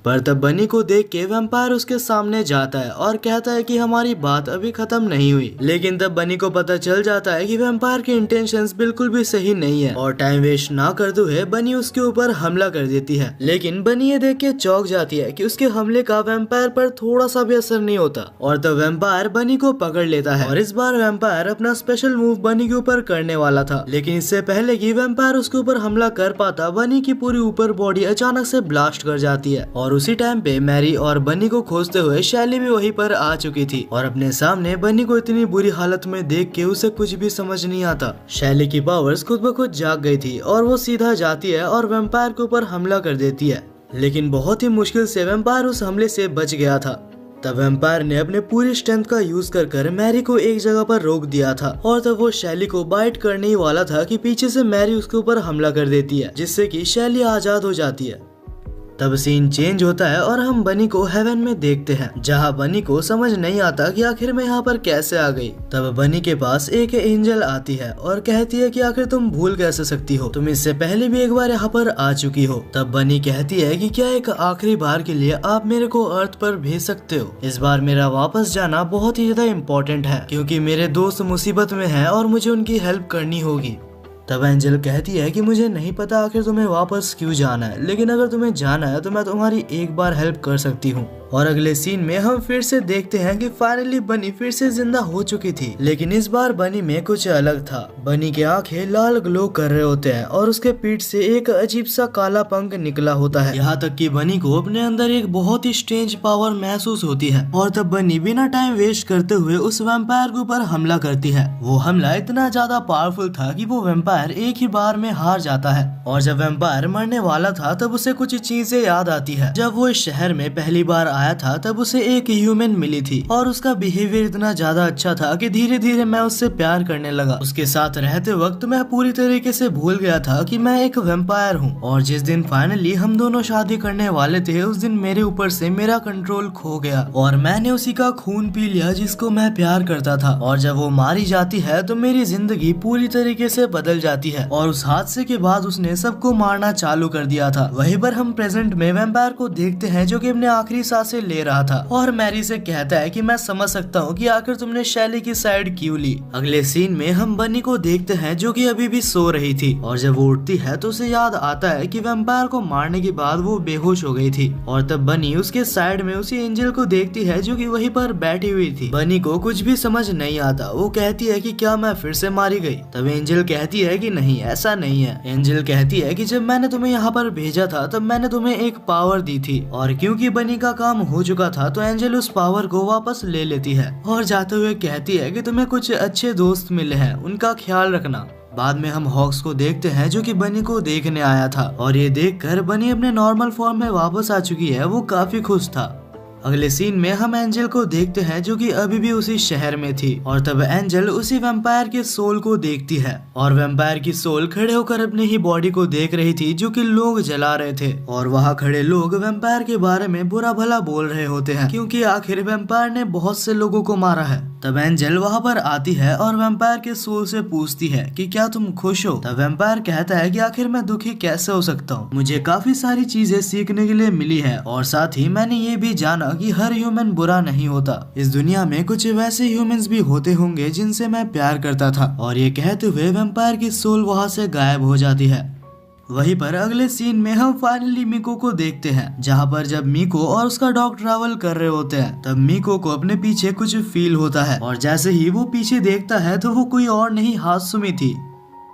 पर तब बनी को देख के वैम्पायर उसके सामने जाता है और कहता है कि हमारी बात अभी खत्म नहीं हुई। लेकिन तब बनी को पता चल जाता है कि वैम्पायर के इंटेंशंस बिल्कुल भी सही नहीं है और टाइम वेस्ट ना करते हुए बनी उसके ऊपर हमला कर देती है। लेकिन बनी ये देख के चौंक जाती है कि उसके हमले का वैम्पायर पर थोड़ा सा भी असर नहीं होता और तब वैम्पायर बनी को पकड़ लेता है और इस बार वैम्पायर अपना स्पेशल मूव बनी के ऊपर करने वाला था। लेकिन इससे पहले कि वैम्पायर उसके ऊपर हमला कर पाता, बनी की पूरी ऊपर बॉडी अचानक से ब्लास्ट कर जाती है और उसी टाइम पे मैरी और बनी को खोजते हुए शैली भी वहीं पर आ चुकी थी और अपने सामने बनी को इतनी बुरी हालत में देख के उसे कुछ भी समझ नहीं आता। शैली की पावर्स खुद ब खुद जाग गई थी और वो सीधा जाती है और वैम्पायर के ऊपर हमला कर देती है, लेकिन बहुत ही मुश्किल से वैम्पायर उस हमले से बच गया था। तब वैम्पायर ने अपने पूरी स्ट्रेंथ का यूज कर मैरी को एक जगह पर रोक दिया था और तब वो शैली को बाइट करने ही वाला था कि पीछे से मैरी उसके ऊपर हमला कर देती है, जिससे कि शैली आजाद हो जाती है। तब सीन चेंज होता है और हम बनी को हेवन में देखते हैं, जहाँ बनी को समझ नहीं आता कि आखिर मैं यहाँ पर कैसे आ गई। तब बनी के पास एक एंजल आती है और कहती है कि आखिर तुम भूल कैसे सकती हो, तुम इससे पहले भी एक बार यहाँ पर आ चुकी हो। तब बनी कहती है कि क्या एक आखिरी बार के लिए आप मेरे को अर्थ पर भेज सकते हो। इस बार मेरा वापस जाना बहुत ही ज्यादा इम्पोर्टेंट है क्योंकि मेरे दोस्त मुसीबत में है और मुझे उनकी हेल्प करनी होगी। तब एंजल कहती है कि मुझे नहीं पता आखिर तुम्हें वापस क्यों जाना है, लेकिन अगर तुम्हें जाना है तो मैं तुम्हारी एक बार हेल्प कर सकती हूँ। और अगले सीन में हम फिर से देखते हैं कि फाइनली बनी फिर से जिंदा हो चुकी थी, लेकिन इस बार बनी में कुछ अलग था। बनी के आंखें लाल ग्लो कर रहे होते हैं और उसके पीठ से एक अजीब सा काला पंख निकला होता है। यहाँ तक कि बनी को अपने अंदर एक बहुत ही स्ट्रेंज पावर महसूस होती है और तब बनी बिना टाइम वेस्ट करते हुए उस वैम्पायर के ऊपर हमला करती है। वो हमला इतना ज्यादा पावरफुल था कि वो वैम्पायर एक ही बार में हार जाता है और जब वैम्पायर मरने वाला था तब उसे कुछ चीजें याद आती है। जब वो इस शहर में पहली बार आया था तब उसे एक ह्यूमन मिली थी और उसका बिहेवियर इतना ज्यादा अच्छा था कि धीरे धीरे मैं उससे प्यार करने लगा। उसके साथ रहते वक्त मैं पूरी तरीके से भूल गया था कि मैं एक वैम्पायर हूँ और जिस दिन फाइनली हम दोनों शादी करने वाले थे उस दिन मेरे ऊपर से मेरा कंट्रोल खो गया और मैंने उसी का खून पी लिया जिसको मैं प्यार करता था। और जब वो मारी जाती है तो मेरी जिंदगी पूरी तरीके से बदल निकल जाती है और उस हादसे के बाद उसने सबको मारना चालू कर दिया था। वहीं पर हम प्रेजेंट में वैम्पायर को देखते हैं जो कि अपने आखिरी सांसें ले रहा था और मैरी से कहता है कि मैं समझ सकता हूँ कि आखिर तुमने शैली की साइड क्यों ली। अगले सीन में हम बनी को देखते हैं जो कि अभी भी सो रही थी और जब वो उठती है तो उसे याद आता है कि वैम्पायर को मारने के बाद वो बेहोश हो गई थी और तब बनी उसके साइड में उसी एंजल को देखती है जो कि वहीं पर बैठी हुई थी। बनी को कुछ भी समझ नहीं आता, वो कहती है कि क्या मैं फिर से मारी गई। तब एंजल कहती है कि नहीं, ऐसा नहीं है। एंजल कहती है कि जब मैंने तुम्हें यहाँ पर भेजा था तब मैंने तुम्हें एक पावर दी थी और क्योंकि बनी का काम हो चुका था तो एंजल उस पावर को वापस ले लेती है और जाते हुए कहती है कि तुम्हें कुछ अच्छे दोस्त मिले हैं, उनका ख्याल रखना। बाद में हम हॉक्स को देखते हैं जो कि बनी को देखने आया था और ये देखकर बनी अपने नॉर्मल फॉर्म में वापस आ चुकी है। वो काफी खुश था। अगले सीन में हम एंजल को देखते हैं जो कि अभी भी उसी शहर में थी और तब एंजल उसी वैम्पायर के सोल को देखती है और वैम्पायर की सोल खड़े होकर अपनी ही बॉडी को देख रही थी जो कि लोग जला रहे थे और वहाँ खड़े लोग वैम्पायर के बारे में बुरा भला बोल रहे होते हैं क्योंकि आखिर वैम्पायर ने बहुत से लोगों को मारा है। तब एंजल वहाँ पर आती है और वैम्पायर के सोल से पूछती है कि क्या तुम खुश हो। तब वैम्पायर कहता है कि आखिर मैं दुखी कैसे हो सकता हूँ, मुझे काफी सारी चीजें सीखने के लिए मिली है और साथ ही मैंने ये भी जाना कि हर ह्यूमन बुरा नहीं होता। इस दुनिया में कुछ वैसे ह्यूमंस भी होते होंगे जिनसे मैं प्यार करता था। और ये कहते हुए वैम्पायर की सोल वहाँ से गायब हो जाती है। वहीं पर अगले सीन में हम फाइनली मीको को देखते हैं जहाँ पर जब मीको और उसका डॉग ट्रैवल कर रहे होते हैं तब मीको को अपने पीछे कुछ फील होता है और जैसे ही वो पीछे देखता है तो वो कोई और नहीं हात्सुमी थी।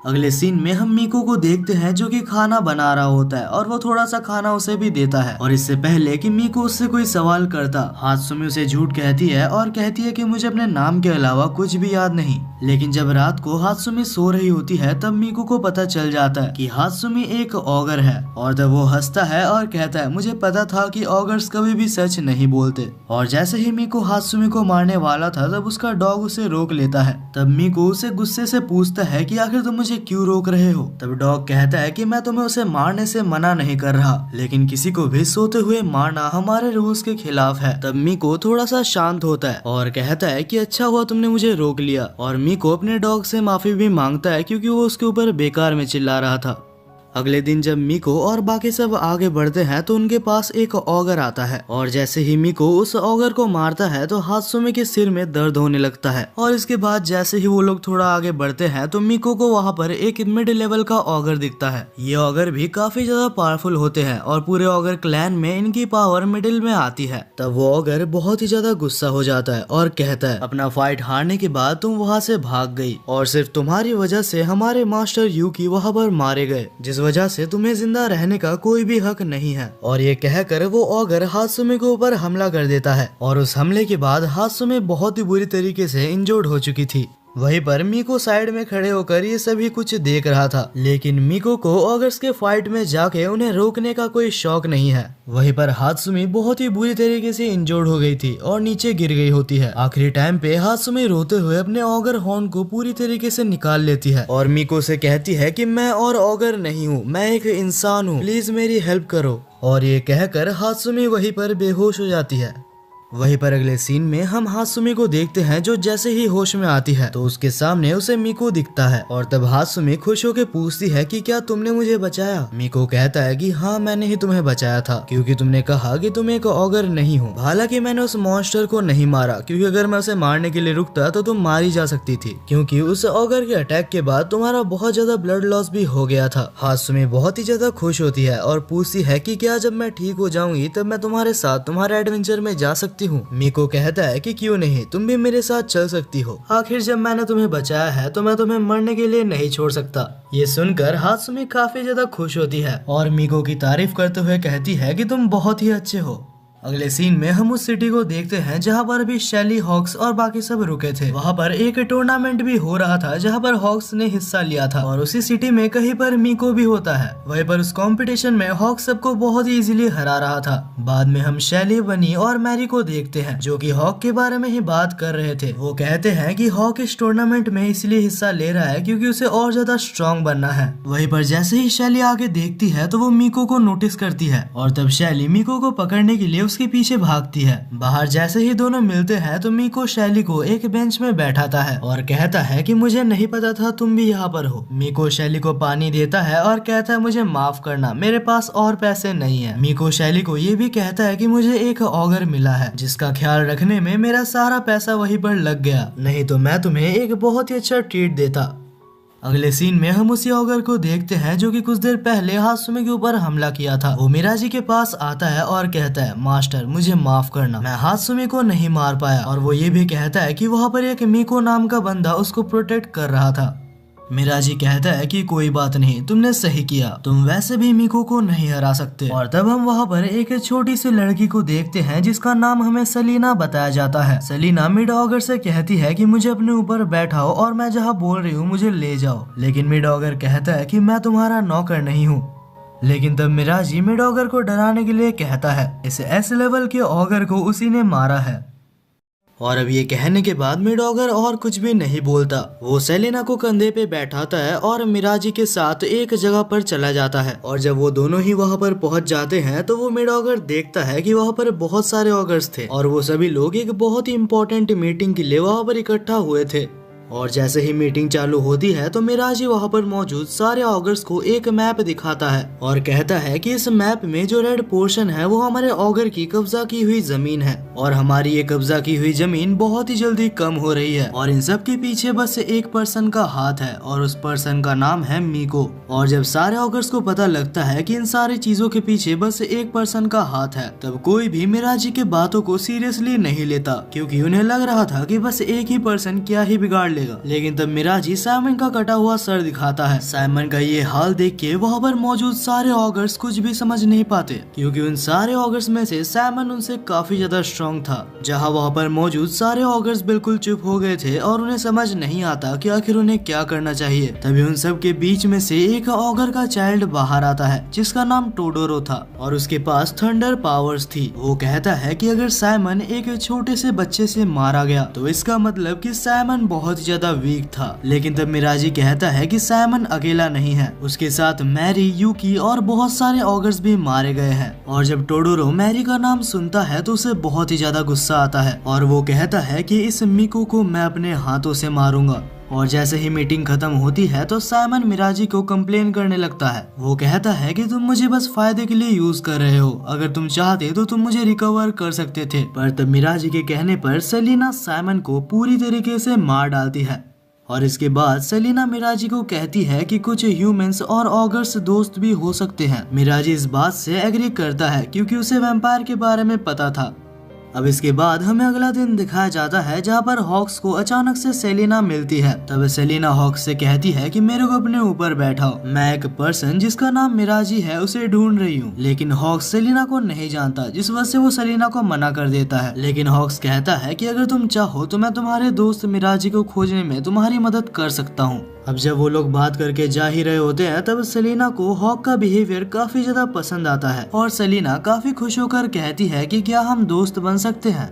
अगले सीन में हम मीको को देखते हैं जो कि खाना बना रहा होता है और वो थोड़ा सा खाना उसे भी देता है और इससे पहले कि मीको उससे कोई सवाल करता हात्सुमी उसे झूठ कहती है और कहती है कि मुझे अपने नाम के अलावा कुछ भी याद नहीं। लेकिन जब रात को हात्सुमी सो रही होती है तब मीको को पता चल जाता है कि हात्सुमी एक ऑगर है और तब वो हंसता है और कहता है मुझे पता था कि ऑगर्स कभी भी सच नहीं बोलते। और जैसे ही मीको हात्सुमी को मारने वाला था तब उसका डॉग उसे रोक लेता है। तब मीको उसे गुस्से से पूछता है कि आखिर तुम मुझे क्यों रोक रहे हो। तब डॉग कहता है कि मैं तुम्हें उसे मारने से मना नहीं कर रहा, लेकिन किसी को भी सोते हुए मारना हमारे रूल्स के खिलाफ है। तब मीको थोड़ा सा शांत होता है और कहता है कि अच्छा हुआ तुमने मुझे रोक लिया और मीको अपने डॉग से माफी भी मांगता है क्योंकि वो उसके ऊपर बेकार में चिल्ला रहा था। अगले दिन जब मीको और बाकी सब आगे बढ़ते हैं तो उनके पास एक ऑगर आता है और जैसे ही मीको उस ऑगर को मारता है तो हात्सुमी के सिर में दर्द होने लगता है। और इसके बाद जैसे ही वो लोग थोड़ा आगे बढ़ते हैं तो मीको को वहाँ पर एक मिड लेवल का ऑगर दिखता है। ये ऑगर भी काफी ज्यादा पावरफुल होते हैं और पूरे ऑगर क्लैन में इनकी पावर मिडिल में आती है। तब वो ऑगर बहुत ही ज्यादा गुस्सा हो जाता है और कहता है अपना फाइट हारने के बाद तुम वहाँ से भाग गई और सिर्फ तुम्हारी वजह से हमारे मास्टर यूकी वहाँ पर मारे गए, जिस वजह से तुम्हें जिंदा रहने का कोई भी हक नहीं है। और ये कहकर वो ऑगर हात्सुमी के ऊपर हमला कर देता है और उस हमले के बाद हात्सुमी बहुत ही बुरी तरीके से इंजर्ड हो चुकी थी। वहीं पर मीको साइड में खड़े होकर ये सभी कुछ देख रहा था, लेकिन मीको को ऑगर्स के फाइट में जाके उन्हें रोकने का कोई शौक नहीं है। वहीं पर हात्सुमी बहुत ही बुरी तरीके से इंजर्ड हो गई थी और नीचे गिर गई होती है। आखिरी टाइम पे हात्सुमी रोते हुए अपने ऑगर हॉर्न को पूरी तरीके से निकाल लेती है और मीको से कहती है कि मैं और ऑगर नहीं हूँ, मैं एक इंसान हूँ, प्लीज मेरी हेल्प करो। और ये कहकर हात्सुमी वहीं पर बेहोश हो जाती है। वहीं पर अगले सीन में हम हात्सुमी को देखते हैं जो जैसे ही होश में आती है तो उसके सामने उसे मीको दिखता है और तब हात्सुमी खुश होकर पूछती है कि क्या तुमने मुझे बचाया। मीको कहता है कि हाँ मैंने ही तुम्हें बचाया था क्योंकि तुमने कहा कि तुम एक ऑगर नहीं हो। हालांकि मैंने उस मॉन्स्टर को नहीं मारा क्योंकि अगर मैं उसे मारने के लिए रुकता तो तुम मारी जा सकती थी, क्योंकि उस ऑगर के अटैक के बाद तुम्हारा बहुत ज्यादा ब्लड लॉस भी हो गया था। हात्सुमी बहुत ही ज्यादा खुश होती है और पूछती है कि क्या जब मैं ठीक हो जाऊंगी तब मैं तुम्हारे साथ तुम्हारे एडवेंचर में जा सकती हूँ। मीको कहता है कि क्यों नहीं, तुम भी मेरे साथ चल सकती हो। आखिर जब मैंने तुम्हें बचाया है तो मैं तुम्हें मरने के लिए नहीं छोड़ सकता। ये सुनकर हात्सुमी काफी ज्यादा खुश होती है और मीको की तारीफ करते हुए कहती है कि तुम बहुत ही अच्छे हो। अगले सीन में हम उस सिटी को देखते हैं जहाँ पर अभी शैली, हॉक्स और बाकी सब रुके थे। वहाँ पर एक टूर्नामेंट भी हो रहा था जहाँ पर हॉक्स ने हिस्सा लिया था और उसी सिटी में कहीं पर मीको भी होता है। वहीं पर उस कंपटीशन में हॉक्स सबको बहुत ही इजीली हरा रहा था। बाद में हम शैली, बनी और मैरी को देखते हैं जो कि हॉक के बारे में ही बात कर रहे थे। वो कहते हैं कि हॉक इस टूर्नामेंट में इसलिए हिस्सा ले रहा है क्योंकि उसे और ज्यादा स्ट्रॉन्ग बनना है। वहीं पर जैसे ही शैली आगे देखती है तो वो मीको को नोटिस करती है और तब शैली मीको को पकड़ने के लिए उसके पीछे भागती है। बाहर जैसे ही दोनों मिलते हैं तो मीको शैली को एक बेंच में बैठाता है और कहता है कि मुझे नहीं पता था तुम भी यहाँ पर हो। मीको शैली को पानी देता है और कहता है मुझे माफ करना, मेरे पास और पैसे नहीं है। मीको शैली को ये भी कहता है कि मुझे एक ऑगर मिला है जिसका ख्याल रखने में मेरा सारा पैसा वहीं पर लग गया, नहीं तो मैं तुम्हें एक बहुत ही अच्छा ट्रीट देता। अगले सीन में हम उसी ऑगर को देखते हैं जो कि कुछ देर पहले हात्सुमे के ऊपर हमला किया था। वो मिराजी के पास आता है और कहता है मास्टर मुझे माफ करना, मैं हात्सुमे को नहीं मार पाया। और वो ये भी कहता है कि वहाँ पर एक मीको नाम का बंदा उसको प्रोटेक्ट कर रहा था। मिराजी कहता है कि कोई बात नहीं, तुमने सही किया, तुम वैसे भी मीको को नहीं हरा सकते। और तब हम वहाँ पर एक छोटी सी लड़की को देखते हैं जिसका नाम हमें सेलिना बताया जाता है। सेलिना मिड ऑगर से कहती है कि मुझे अपने ऊपर बैठाओ और मैं जहाँ बोल रही हूँ मुझे ले जाओ, लेकिन मिड ऑगर कहता है कि मैं तुम्हारा नौकर नहीं हूँ। लेकिन तब मिराजी मिड ऑगर को डराने के लिए कहता है इस एस लेवल के ऑगर को उसी ने मारा है। और अब ये कहने के बाद मिड ऑगर और कुछ भी नहीं बोलता। वो सेलिना को कंधे पे बैठाता है और मिराजी के साथ एक जगह पर चला जाता है। और जब वो दोनों ही वहाँ पर पहुँच जाते हैं तो वो मिड ऑगर देखता है कि वहाँ पर बहुत सारे ऑगर्स थे और वो सभी लोग एक बहुत ही इम्पोर्टेंट मीटिंग के लिए वहाँ पर इकट्ठा हुए थे। और जैसे ही मीटिंग चालू होती है तो मिराजी वहाँ पर मौजूद सारे ऑगर्स को एक मैप दिखाता है और कहता है कि इस मैप में जो रेड पोर्शन है वो हमारे ऑगर की कब्जा की हुई जमीन है और हमारी ये कब्जा की हुई जमीन बहुत ही जल्दी कम हो रही है और इन सब के पीछे बस एक पर्सन का हाथ है और उस पर्सन का नाम है मीको। और जब सारे ऑगर्स को पता लगता है कि इन सारी चीजों के पीछे बस एक पर्सन का हाथ है, तब कोई भी मिराजी के बातों को सीरियसली नहीं लेता क्योंकि उन्हें लग रहा था कि बस एक ही पर्सन क्या ही बिगाड़ लेगा। लेकिन तब मिराजी साइमन का कटा हुआ सर दिखाता है। साइमन का ये हाल देख के वहाँ पर मौजूद सारे ऑगर्स कुछ भी समझ नहीं पाते क्योंकि उन सारे ऑगर्स में से साइमन उनसे काफी ज्यादा स्ट्रॉन्ग था। जहाँ वहाँ पर मौजूद सारे ऑगर्स बिल्कुल चुप हो गए थे और उन्हें समझ नहीं आता कि आखिर उन्हें क्या करना चाहिए। तभी उन सब के बीच में से एक ऑगर का चाइल्ड बाहर आता है जिसका नाम टोडोरो था और उसके पास थंडर पावर्स थी। वो कहता है कि अगर साइमन एक छोटे से बच्चे से मारा गया तो इसका मतलब कि साइमन बहुत ज्यादा वीक था। लेकिन तब मिराजी कहता है कि साइमन अकेला नहीं है, उसके साथ मैरी, यूकी और बहुत सारे ऑगर्स भी मारे गए हैं। और जब टोडोरो मैरी का नाम सुनता है तो उसे बहुत ही ज्यादा गुस्सा आता है और वो कहता है कि इस मिको को मैं अपने हाथों से मारूंगा। और जैसे ही मीटिंग खत्म होती है तो साइमन मिराजी को कंप्लेन करने लगता है। वो कहता है कि तुम मुझे बस फायदे के लिए यूज कर रहे हो, अगर तुम चाहते तो तुम मुझे रिकवर कर सकते थे। पर तब मिराजी के कहने पर सेलिना साइमन को पूरी तरीके से मार डालती है। और इसके बाद सेलिना मिराजी को कहती है कि कुछ ह्यूमंस और ऑगर्स दोस्त भी हो सकते हैं। मिराजी इस बात से एग्री करता है क्योंकि उसे वैम्पायर के बारे में पता था। अब इसके बाद हमें अगला दिन दिखाया जाता है जहाँ पर हॉक्स को अचानक से सेलिना मिलती है। तब सेलिना हॉक्स से कहती है कि मेरे को अपने ऊपर बैठाओ, मैं एक पर्सन जिसका नाम मिराजी है उसे ढूंढ रही हूँ। लेकिन हॉक्स सेलिना को नहीं जानता जिस वजह से वो सेलिना को मना कर देता है। लेकिन हॉक्स कहता है कि अगर तुम चाहो तो मैं तुम्हारे दोस्त मिराजी को खोजने में तुम्हारी मदद कर सकता हूँ। अब जब वो लोग बात करके जा ही रहे होते हैं तब सेलिना को हॉक का बिहेवियर काफी ज्यादा पसंद आता है और सेलिना काफी खुश होकर कहती है कि क्या हम दोस्त बन सकते हैं।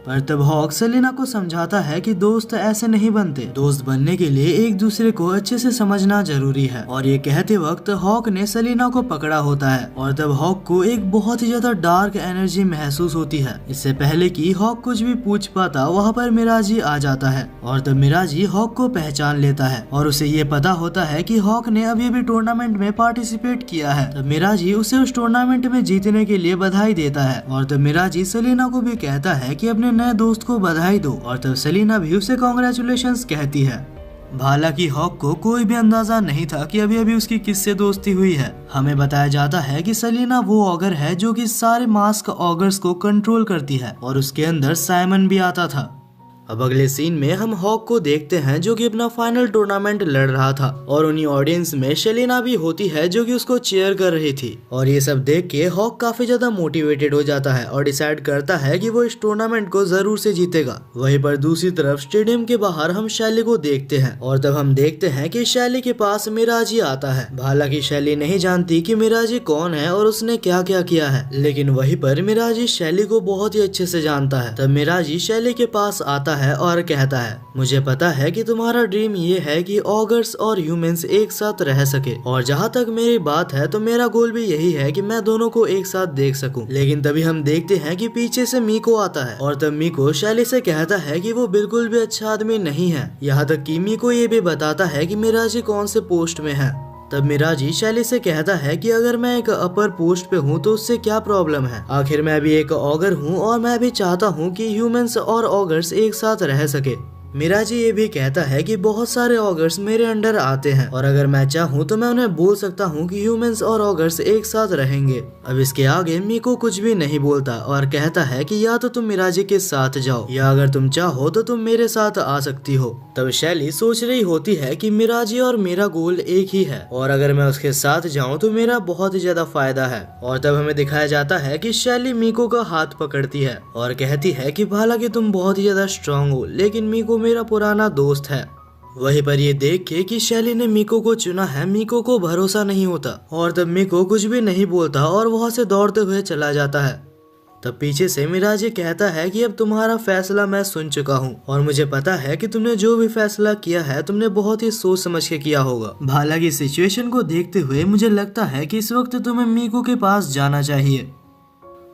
पर तब हॉक सेलिना को समझाता है कि दोस्त ऐसे नहीं बनते, दोस्त बनने के लिए एक दूसरे को अच्छे से समझना जरूरी है। और ये कहते वक्त हॉक ने सेलिना को पकड़ा होता है और तब हॉक को एक बहुत ही ज्यादा डार्क एनर्जी महसूस होती है। इससे पहले कि हॉक कुछ भी पूछ पाता वहाँ पर मिराजी आ जाता है और तब मिराजी हॉक को पहचान लेता है और उसे ये पता होता है कि हॉक ने अभी भी टूर्नामेंट में पार्टिसिपेट किया है। तब मिराजी उसे उस टूर्नामेंट में जीतने के लिए बधाई देता है और तब मिराजी सेलिना को भी कहता है कि अपने नए दोस्त को बधाई दो और तब सेलिना भी उसे कांग्रेचुलेशंस कहती है। हालांकि हॉक को कोई भी अंदाजा नहीं था कि अभी अभी उसकी किससे दोस्ती हुई है। हमें बताया जाता है कि सेलिना वो ऑगर है जो कि सारे मास्क ऑगर्स को कंट्रोल करती है और उसके अंदर साइमन भी आता था। अब अगले सीन में हम हॉक को देखते हैं जो कि अपना फाइनल टूर्नामेंट लड़ रहा था और उन्हीं ऑडियंस में सेलिना भी होती है जो कि उसको चीयर कर रही थी। और ये सब देख के हॉक काफी ज्यादा मोटिवेटेड हो जाता है और डिसाइड करता है कि वो इस टूर्नामेंट को जरूर से जीतेगा। वहीं पर दूसरी तरफ स्टेडियम के बाहर हम शैली को देखते हैं और तब हम देखते हैं कि शैली के पास मिराजी आता है। हालांकि शैली नहीं जानती कि मिराजी कौन है और उसने क्या क्या किया है, लेकिन वहीं पर मिराजी शैली को बहुत ही अच्छे से जानता है। तब मिराजी शैली के पास आता आता है और कहता है, मुझे पता है कि तुम्हारा ड्रीम ये है कि ऑगर्स और ह्यूमंस एक साथ रह सके, और जहाँ तक मेरी बात है तो मेरा गोल भी यही है कि मैं दोनों को एक साथ देख सकूं। लेकिन तभी हम देखते हैं कि पीछे से मीको आता है और तब मीको शैली से कहता है कि वो बिल्कुल भी अच्छा आदमी नहीं है। यहाँ तक कि मीको ये भी बताता है कि मिराजी कौन से पोस्ट में है। तब मिराजी शैली से कहता है कि अगर मैं एक अपर पोस्ट पे हूँ तो उससे क्या प्रॉब्लम है, आखिर मैं भी एक ऑगर हूँ और मैं भी चाहता हूँ कि ह्यूमंस और ऑगर्स एक साथ रह सके। मिराजी ये भी कहता है कि बहुत सारे ऑगर्स मेरे अंडर आते हैं और अगर मैं चाहूँ तो मैं उन्हें बोल सकता हूँ कि ह्यूमंस और ऑगर्स एक साथ रहेंगे। अब इसके आगे मीको कुछ भी नहीं बोलता और कहता है कि या तो तुम मिराजी के साथ जाओ या अगर तुम चाहो तो तुम मेरे साथ आ सकती हो। तब शैली सोच रही होती है कि मिराजी और मेरा गोल एक ही है और अगर मैं उसके साथ जाऊँ तो मेरा बहुत ही ज्यादा फायदा है। और तब हमें दिखाया जाता है कि शैली मीको का हाथ पकड़ती है और कहती है कि हालांकि तुम बहुत ही ज्यादा स्ट्रांग हो लेकिन मीको मेरा पुराना दोस्त है। वहीं पर ये देख के कि शैली ने मीको को चुना है, मीको को भरोसा नहीं होता और तब मीको कुछ भी नहीं बोलता और वहां से दौड़ते हुए चला जाता है। तब पीछे से मिराजी कहता है कि अब तुम्हारा फैसला मैं सुन चुका हूँ और मुझे पता है कि तुमने जो भी फैसला किया है तुमने बहुत ही सोच समझ के किया होगा। हालांकि सिचुएशन को देखते हुए मुझे लगता है कि इस वक्त तुम्हें मीको के पास जाना चाहिए।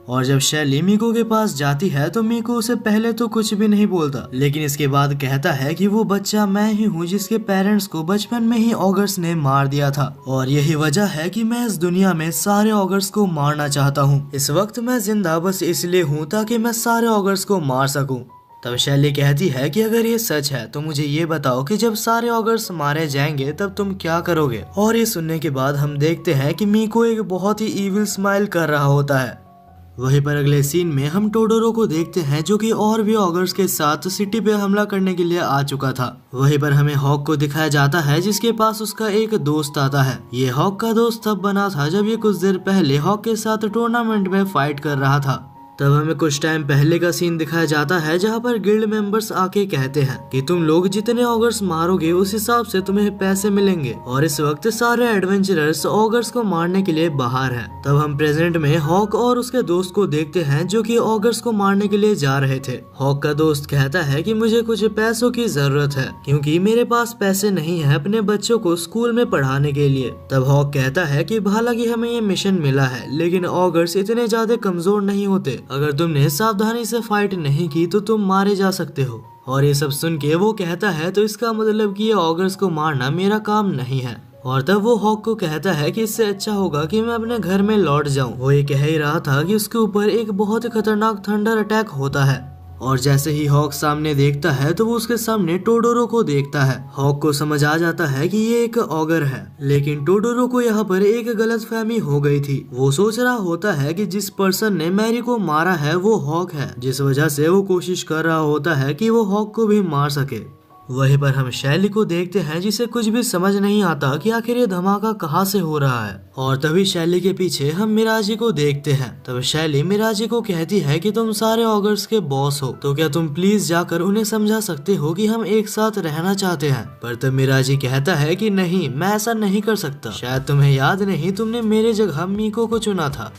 और जब शैली मीको के पास जाती है तो मीको उसे पहले तो कुछ भी नहीं बोलता, लेकिन इसके बाद कहता है कि वो बच्चा मैं ही हूँ जिसके पेरेंट्स को बचपन में ही ऑगर्स ने मार दिया था और यही वजह है कि मैं इस दुनिया में सारे ऑगर्स को मारना चाहता हूँ। इस वक्त मैं जिंदा बस इसलिए हूँ ताकि मैं सारे ऑगर्स को मार सकूँ। तब शैली कहती है कि अगर ये सच है तो मुझे ये बताओ कि जब सारे ऑगर्स मारे जाएंगे तब तुम क्या करोगे। और ये सुनने के बाद हम देखते हैं कि मीको एक बहुत ही इविल स्माइल कर रहा होता है। वहीं पर अगले सीन में हम टोडोरो को देखते हैं जो कि और भी ऑगर्स के साथ सिटी पे हमला करने के लिए आ चुका था। वहीं पर हमें हॉक को दिखाया जाता है जिसके पास उसका एक दोस्त आता है। ये हॉक का दोस्त तब बना था जब ये कुछ देर पहले हॉक के साथ टूर्नामेंट में फाइट कर रहा था। तब हमें कुछ टाइम पहले का सीन दिखाया जाता है जहाँ पर गिल्ड मेंबर्स आके कहते हैं कि तुम लोग जितने ऑगर्स मारोगे उस हिसाब से तुम्हें पैसे मिलेंगे और इस वक्त सारे एडवेंचरर्स ऑगर्स को मारने के लिए बाहर हैं। तब हम प्रेजेंट में हॉक और उसके दोस्त को देखते हैं जो कि ऑगर्स को मारने के लिए जा रहे थे। हॉक का दोस्त कहता है कि मुझे कुछ पैसों की जरूरत है क्योंकि मेरे पास पैसे नहीं है अपने बच्चों को स्कूल में पढ़ाने के लिए। तब हॉक कहता है कि हालांकि हमें ये मिशन मिला है लेकिन ऑगर्स इतने ज्यादा कमजोर नहीं होते, अगर तुमने सावधानी से फाइट नहीं की तो तुम मारे जा सकते हो। और ये सब सुन के वो कहता है तो इसका मतलब कि ये ऑगर्स को मारना मेरा काम नहीं है। और तब वो हॉक को कहता है कि इससे अच्छा होगा कि मैं अपने घर में लौट जाऊं। वो ये कह ही रहा था कि उसके ऊपर एक बहुत ही खतरनाक थंडर अटैक होता है और जैसे ही हॉक सामने देखता है तो वो उसके सामने टोडोरो को देखता है। हॉक को समझ आ जाता है कि ये एक ऑगर है, लेकिन टोडोरो को यहाँ पर एक गलतफहमी हो गई थी। वो सोच रहा होता है कि जिस पर्सन ने मैरी को मारा है वो हॉक है, जिस वजह से वो कोशिश कर रहा होता है कि वो हॉक को भी मार सके। वहीं पर हम शैली को देखते हैं जिसे कुछ भी समझ नहीं आता कि आखिर ये धमाका कहाँ से हो रहा है। और तभी शैली के पीछे हम मिराजी को देखते हैं। तब शैली मिराजी को कहती है कि तुम सारे ऑगर्स के बॉस हो तो क्या तुम प्लीज जाकर उन्हें समझा सकते हो कि हम एक साथ रहना चाहते हैं। पर तब मिराजी कहता है कि नहीं, मैं ऐसा नहीं कर सकता, शायद तुम्हें याद नहीं तुमने मेरे जगह मीको को चुना था।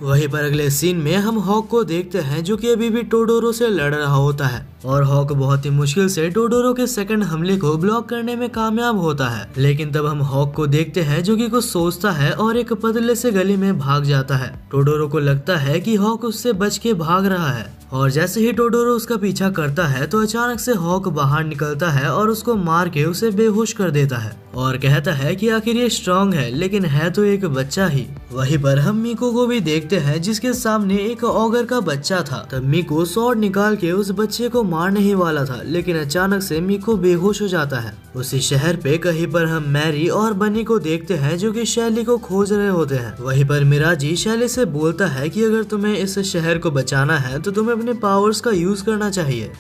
वहीं पर अगले सीन में हम हॉक को देखते हैं जो कि अभी भी टोडोरो से लड़ रहा होता है और हॉक बहुत ही मुश्किल से टोडोरो के सेकंड हमले को ब्लॉक करने में कामयाब होता है। लेकिन तब हम हॉक को देखते हैं जो कि कुछ सोचता है और एक पतले से गली में भाग जाता है। टोडोरो को लगता है कि हॉक उससे बच के भाग रहा है और जैसे ही टोडोरो उसका पीछा करता है तो अचानक से हॉक बाहर निकलता है और उसको मार के उसे बेहोश कर देता है और कहता है कि आखिर ये स्ट्रांग है लेकिन है तो एक बच्चा ही। वहीं पर हम मीको को भी देखते हैं जिसके सामने एक ऑगर का बच्चा था। तब मीको स्वॉर्ड निकाल के उस बच्चे को मारने ही वाला था, लेकिन अचानक से मीको बेहोश हो जाता है। उसी शहर पे कहीं पर हम मैरी और बनी को देखते हैं जो कि शैली को खोज रहे होते हैं। वहीं पर मिराजी शैली से बोलता है कि अगर तुम्हें इस शहर को बचाना है तो तुम्हें अपने पावर्स का यूज करना चाहिए।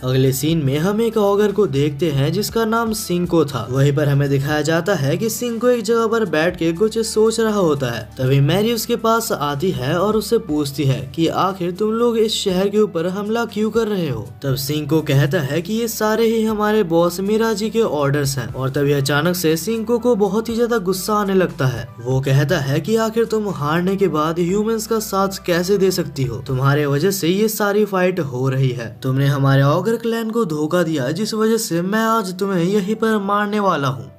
अगले सीन में हम एक ऑगर को देखते हैं जिसका नाम सिंको था। वहीं पर हमें दिखाया जाता है कि सिंको एक जगह पर बैठ के कुछ सोच रहा होता है। तभी मैरी उसके पास आती है और उससे पूछती है कि आखिर तुम लोग इस शहर के ऊपर हमला क्यों कर रहे हो। तब सिंको कहता है कि ये सारे ही हमारे बॉस मिराजी के ऑर्डर्स हैं। और तभी अचानक से सिंको को बहुत ही ज्यादा गुस्सा आने लगता है। वो कहता है कि आखिर तुम हारने के बाद ह्यूमंस का साथ कैसे दे सकती हो, तुम्हारे वजह से ये सारी फाइट हो रही है। तुमने हमारे ऑगर पर क्लैन को धोखा दिया, जिस वजह से मैं आज तुम्हें यहीं पर मारने वाला हूँ।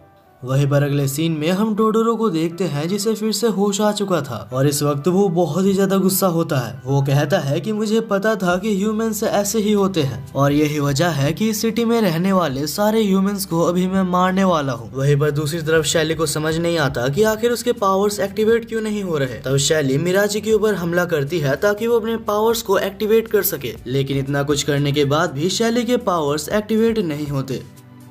वहीं पर अगले सीन में हम टोडोरो को देखते हैं जिसे फिर से होश आ चुका था और इस वक्त वो बहुत ही ज्यादा गुस्सा होता है। वो कहता है कि मुझे पता था कि ह्यूमंस ऐसे ही होते हैं और यही वजह है कि इस सिटी में रहने वाले सारे ह्यूमंस को अभी मैं मारने वाला हूँ। वहीं पर दूसरी तरफ शैली को समझ नहीं आता कि आखिर उसके पावर्स एक्टिवेट क्यों नहीं हो रहे। तब शैली मिराजी के ऊपर हमला करती है ताकि वो अपने पावर्स को एक्टिवेट कर सके, लेकिन इतना कुछ करने के बाद भी शैली के पावर्स एक्टिवेट नहीं होते।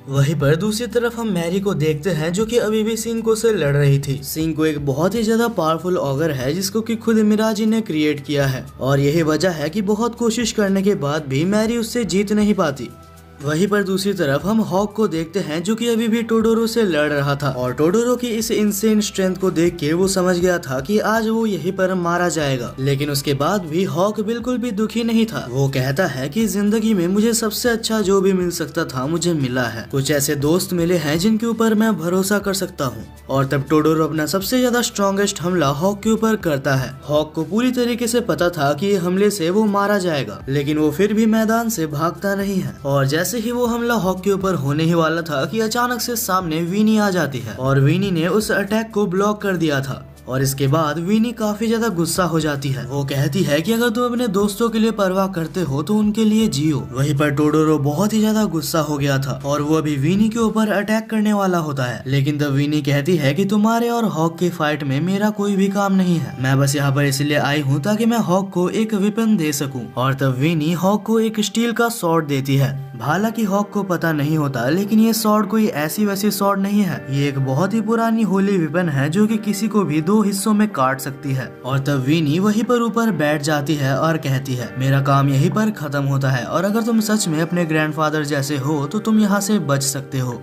वहीं पर दूसरी तरफ हम मैरी को देखते हैं जो कि अभी भी सिंको से लड़ रही थी। सिंको एक बहुत ही ज्यादा पावरफुल ऑगर है जिसको कि खुद मिराजी ने क्रिएट किया है और यही वजह है कि बहुत कोशिश करने के बाद भी मैरी उससे जीत नहीं पाती। वहीं पर दूसरी तरफ हम हॉक को देखते हैं जो कि अभी भी टोडोरो से लड़ रहा था और टोडोरो की इस इंसेन स्ट्रेंथ को देख के वो समझ गया था कि आज वो यहीं पर मारा जाएगा, लेकिन उसके बाद भी हॉक बिल्कुल भी दुखी नहीं था। वो कहता है कि जिंदगी में मुझे सबसे अच्छा जो भी मिल सकता था मुझे मिला है, कुछ ऐसे दोस्त मिले हैं जिनके ऊपर मैं भरोसा कर सकता हूँ। और तब टोडोरो अपना सबसे ज्यादा स्ट्रॉन्गेस्ट हमला हॉक के ऊपर करता है। हॉक को पूरी तरीके से पता था कि हमले से वो मारा जाएगा, लेकिन वो फिर भी मैदान से भागता नहीं है और जैसे ही वो हमला हॉक के ऊपर होने ही वाला था कि अचानक से सामने वीनी आ जाती है और वीनी ने उस अटैक को ब्लॉक कर दिया था। और इसके बाद वीनी काफी ज्यादा गुस्सा हो जाती है। वो कहती है कि अगर तुम अपने दोस्तों के लिए परवाह करते हो तो उनके लिए जियो। वहीं पर टोडोरो बहुत ही ज्यादा गुस्सा हो गया था और वो अभी वीनी के ऊपर अटैक करने वाला होता है, लेकिन तब वीनी कहती है कि तुम्हारे और हॉक के फाइट में मेरा कोई भी काम नहीं है, मैं बस यहाँ पर इसलिए आई हूँ ताकि मैं हॉक को एक वेपन दे सकूँ। और तब वीनी हॉक को एक स्टील का स्वॉर्ड देती है। हालांकि हॉक को पता नहीं होता, लेकिन ये स्वॉर्ड कोई ऐसी वैसी स्वॉर्ड नहीं है, ये एक बहुत ही पुरानी होली वेपन है जो कि किसी को भी 2 हिस्सों में काट सकती है। और तब वीनी वहीं पर ऊपर बैठ जाती है और कहती है मेरा काम यहीं पर खत्म होता है और अगर तुम सच में अपने ग्रैंडफादर जैसे हो तो तुम यहाँ से बच सकते हो।